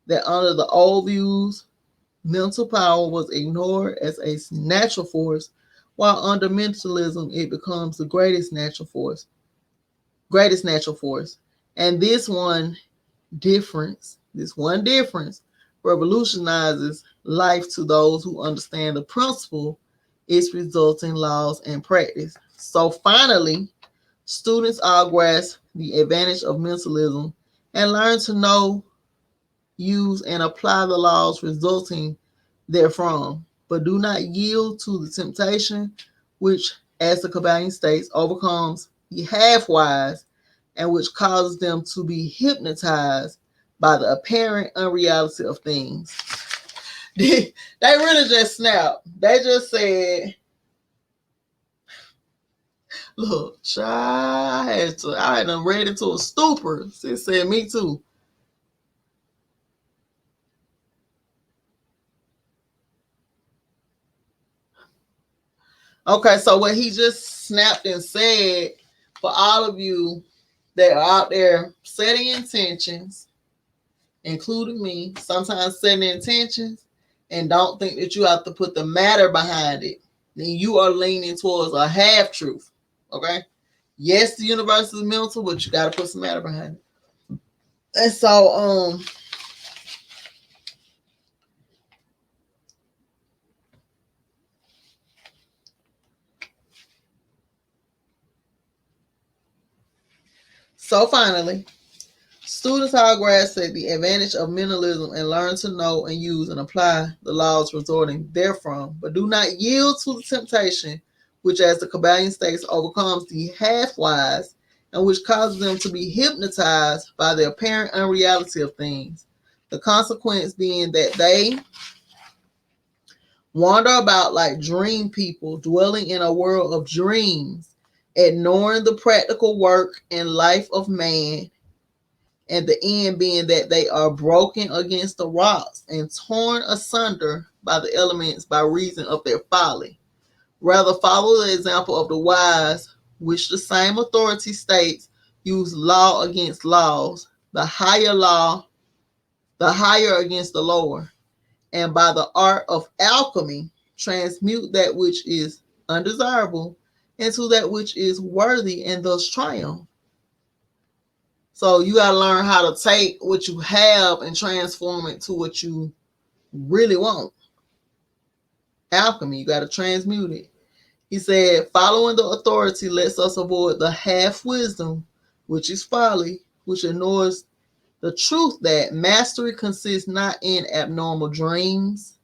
that under the old views, mental power was ignored as a natural force, while under mentalism it becomes the greatest natural force. And this one difference revolutionizes life to those who understand the principle, its resulting laws and practice. So finally, students all grasp the advantage of mentalism and learn to know, use, and apply the laws resulting therefrom, but do not yield to the temptation which, as the Kybalion states, overcomes the half wise and which causes them to be hypnotized by the apparent unreality of things. They really just snapped. They just said, look, child, I had them read into a stupor. She said, me too. Okay, so what he just snapped and said, for all of you that are out there setting intentions, including me, sometimes setting intentions and don't think that you have to put the matter behind it, then you are leaning towards a half truth. Okay? Yes, the universe is mental, but you gotta put some matter behind it. And so finally, students are grasp the advantage of mentalism and learn to know and use and apply the laws resulting therefrom, but do not yield to the temptation which, as the Kybalion states, overcomes the half-wise and which causes them to be hypnotized by the apparent unreality of things. The consequence being that they wander about like dream people, dwelling in a world of dreams, ignoring the practical work and life of man, and the end being that they are broken against the rocks and torn asunder by the elements by reason of their folly. Rather follow the example of the wise, which the same authority states use law against laws, the higher against the lower, and by the art of alchemy transmute that which is undesirable into that which is worthy and thus triumph. So you got to learn how to take what you have and transform it to what you really want. Alchemy, you got to transmute it. He said, following the authority lets us avoid the half wisdom, which is folly, which ignores the truth that mastery consists not in abnormal dreams,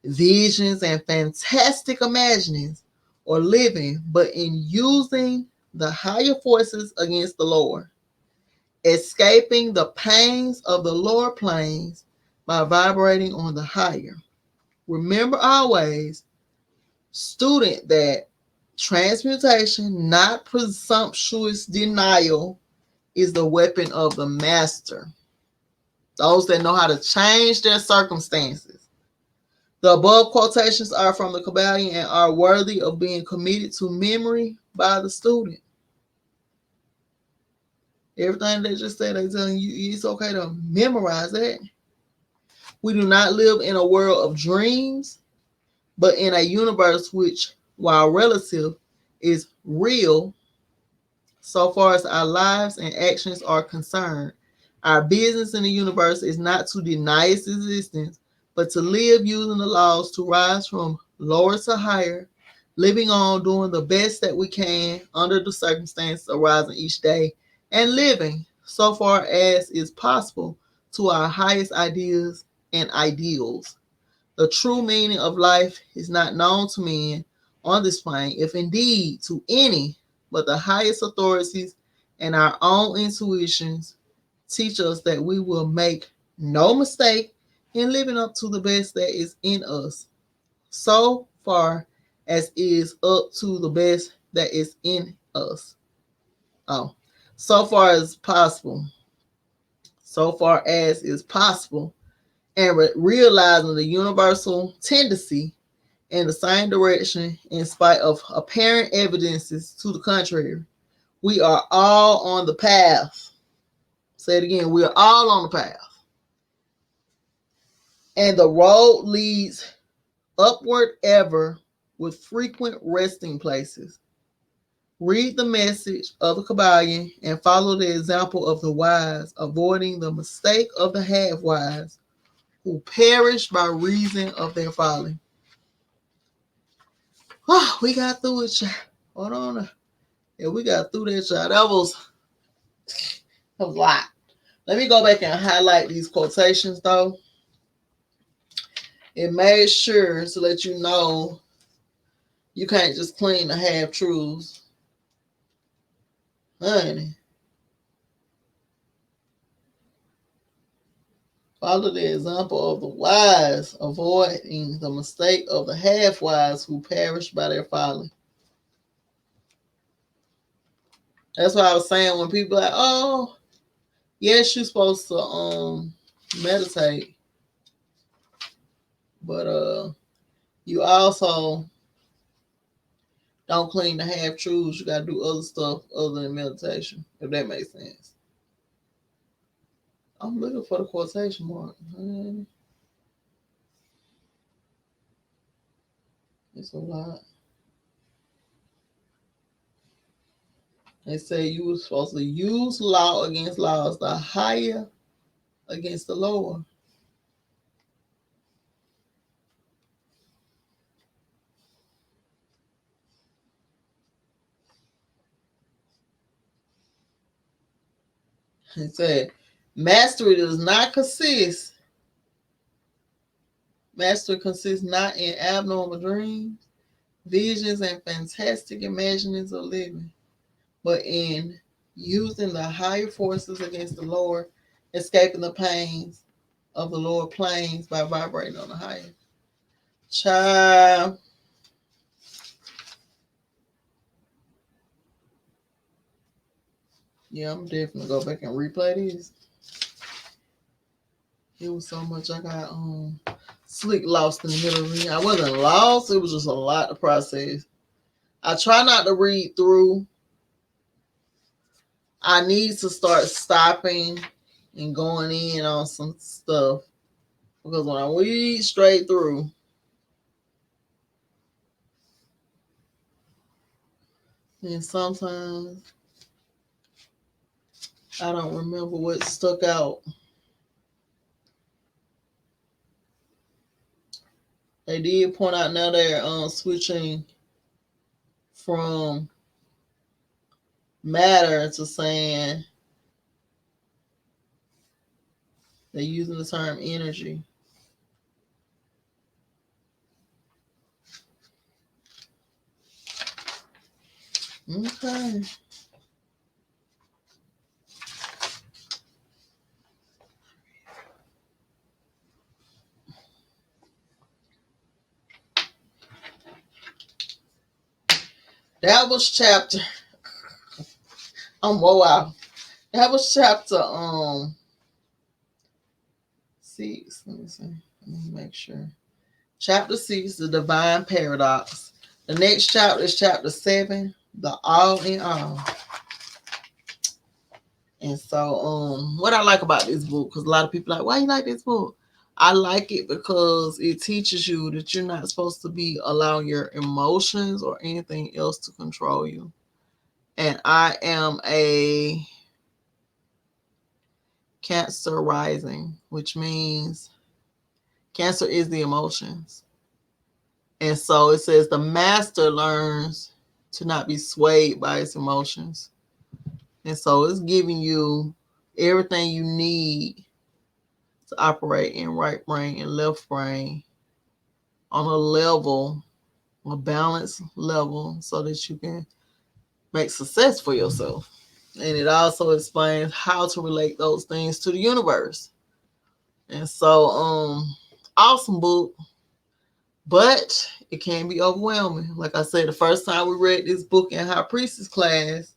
visions, and fantastic imaginings or living, but in using the higher forces against the lower, escaping the pains of the lower planes by vibrating on the higher. Remember always, student, that transmutation, not presumptuous denial, is the weapon of the master. Those that know how to change their circumstances. The above quotations are from the Kybalion and are worthy of being committed to memory by the student. Everything they just said, they telling you it's okay to memorize that. We do not live in a world of dreams, but in a universe which, while relative, is real so far as our lives and actions are concerned. Our business in the universe is not to deny its existence, but to live using the laws to rise from lower to higher, living on, doing the best that we can under the circumstances arising each day, and living so far as is possible to our highest ideas and ideals. The true meaning of life is not known to men on this plane, if indeed to any, but the highest authorities and our own intuitions teach us that we will make no mistake in living up to the best that is in us, so far as is up to the best that is in us. Oh, so far as possible. So far as is possible, and realizing the universal tendency in the same direction in spite of apparent evidences to the contrary. We are all on the path. Say it again. We are all on the path. And the road leads upward ever with frequent resting places. Read the message of the Kybalion and follow the example of the wise, avoiding the mistake of the half-wise who perish by reason of their folly. Oh, we got through it, child. Hold on. Yeah, we got through that, child. That was a lot. Let me go back and highlight these quotations, though. It made sure to let you know you can't just clean the half truths. Honey. Follow the example of the wise, avoiding the mistake of the half-wise who perish by their folly. That's why I was saying when people are like, oh, yes, you're supposed to meditate, but you also don't clean the half truths. You gotta do other stuff other than meditation, if that makes sense. I'm looking for the quotation mark. It's a lot. They say you were supposed to use law against laws, the higher against the lower. It said, mastery consists not in abnormal dreams, visions, and fantastic imaginings of living, but in using the higher forces against the lower, escaping the pains of the lower planes by vibrating on the higher. Child. Yeah, I'm definitely go back and replay this. It was so much I got slick lost in the middle of it. I wasn't lost, it was just a lot to process. I try not to read through. I need to start stopping and going in on some stuff. Because when I read straight through, and sometimes I don't remember what stuck out. They did point out now they're switching from matter to saying they're using the term energy. Okay. That was chapter. Wow. That was chapter 6. Let me see. Let me make sure. Chapter 6, the divine paradox. The next chapter is chapter 7, the all in all. And so, what I like about this book, because a lot of people are like, why you like this book? I like it because it teaches you that you're not supposed to be allowing your emotions or anything else to control you. And I am a Cancer rising, which means Cancer is the emotions. And so it says the master learns to not be swayed by its emotions. And so it's giving you everything you need to operate in right brain and left brain on a level, a balanced level, so that you can make success for yourself. And it also explains how to relate those things to the universe. And so, awesome book, but it can be overwhelming. Like I said, the first time we read this book in High Priestess class,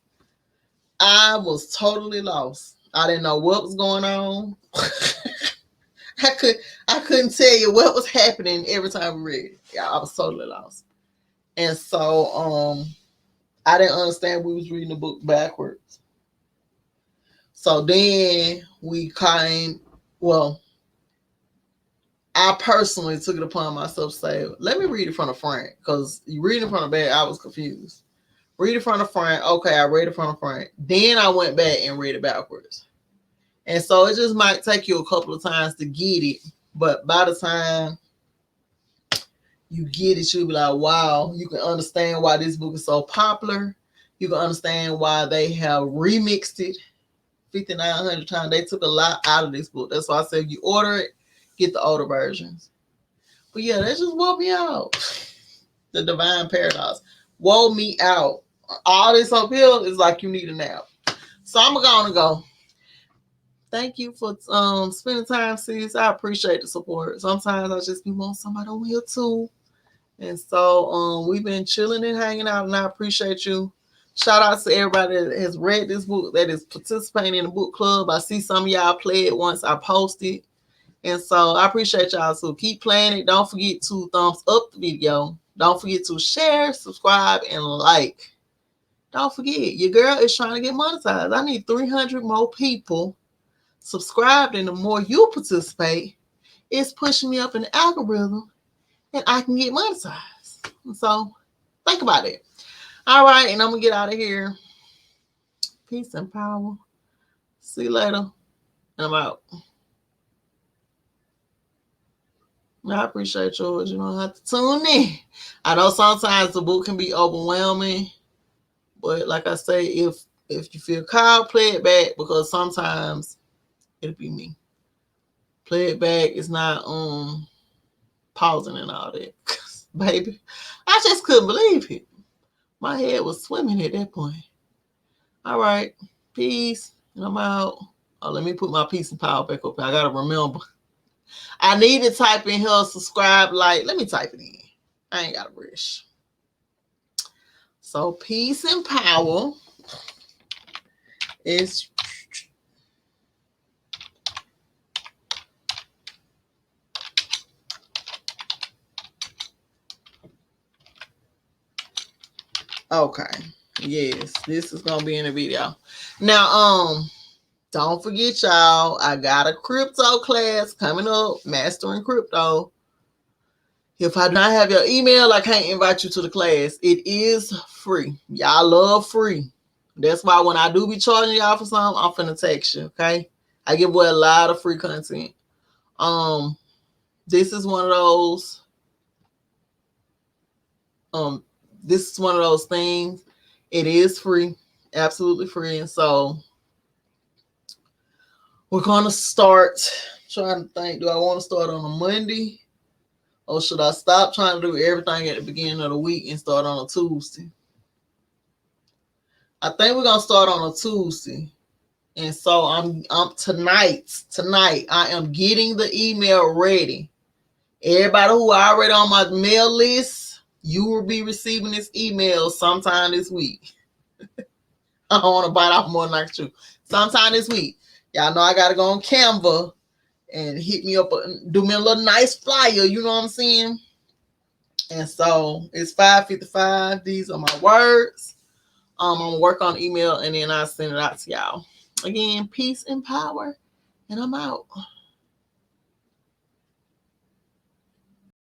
I was totally lost. I didn't know what was going on. I couldn't tell you what was happening every time we read it. Yeah, I was totally lost. And so I didn't understand we was reading the book backwards. So then we I personally took it upon myself to say, let me read it from the front, because you read it from the back, I was confused. Read it from the front. Okay, I read it from the front. Then I went back and read it backwards. And so it just might take you a couple of times to get it. But by the time you get it, you'll be like, wow, you can understand why this book is so popular. You can understand why they have remixed it 5,900 times. They took a lot out of this book. That's why I said if you order it, get the older versions. But yeah, that just wore me out. The Divine Paradox wore me out. All this uphill is like you need a nap. So I'm gonna go. Thank you for spending time, sis. I appreciate the support. Sometimes I just be wanting somebody on here too. And so we've been chilling and hanging out, and I appreciate you. Shout out to everybody that has read this book, that is participating in the book club. I see some of y'all play it once I posted. And so I appreciate y'all. So keep playing it. Don't forget to thumbs up the video. Don't forget to share, subscribe, and like. Don't forget, your girl is trying to get monetized. I need 300 more people subscribed, and the more you participate, it's pushing me up in the algorithm, and I can get monetized. And so think about it. All right, and I'm gonna get out of here. Peace and power. See you later. And I'm out. I appreciate yours. You don't have to tune in. I know sometimes the book can be overwhelming, but like I say, if you feel called, play it back, because sometimes it'll be me. Play it back. It's not pausing and all that. Baby, I just couldn't believe it. My head was swimming at that point. All right. Peace. And I'm out. Oh, let me put my peace and power back up. I gotta remember. I need to type in here, subscribe, like. Let me type it in. I ain't got a rush. So peace and power is okay. Yes, this is gonna be in the video. Now, don't forget, y'all, I got a crypto class coming up, Mastering Crypto. If I do not have your email, I can't invite you to the class. It is free. Y'all love free. That's why when I do be charging y'all for something, I'm finna text you, okay? I give away a lot of free content. This is one of those. This is one of those things. It is free, absolutely free, and so we're gonna start. Trying to think, do I want to start on a Monday, or should I stop trying to do everything at the beginning of the week and start on a Tuesday? I think we're gonna start on a Tuesday. And so I'm tonight I am getting the email ready. Everybody who are already on my mail list, you will be receiving this email sometime this week. I don't want to bite off more than I can chew. Sometime this week. Y'all know I gotta go on Canva and hit me up, do me a little nice flyer, you know what I'm saying? And so it's 5:55. These are my words. I'm gonna work on email, and then I'll send it out to y'all. Again, peace and power, and I'm out.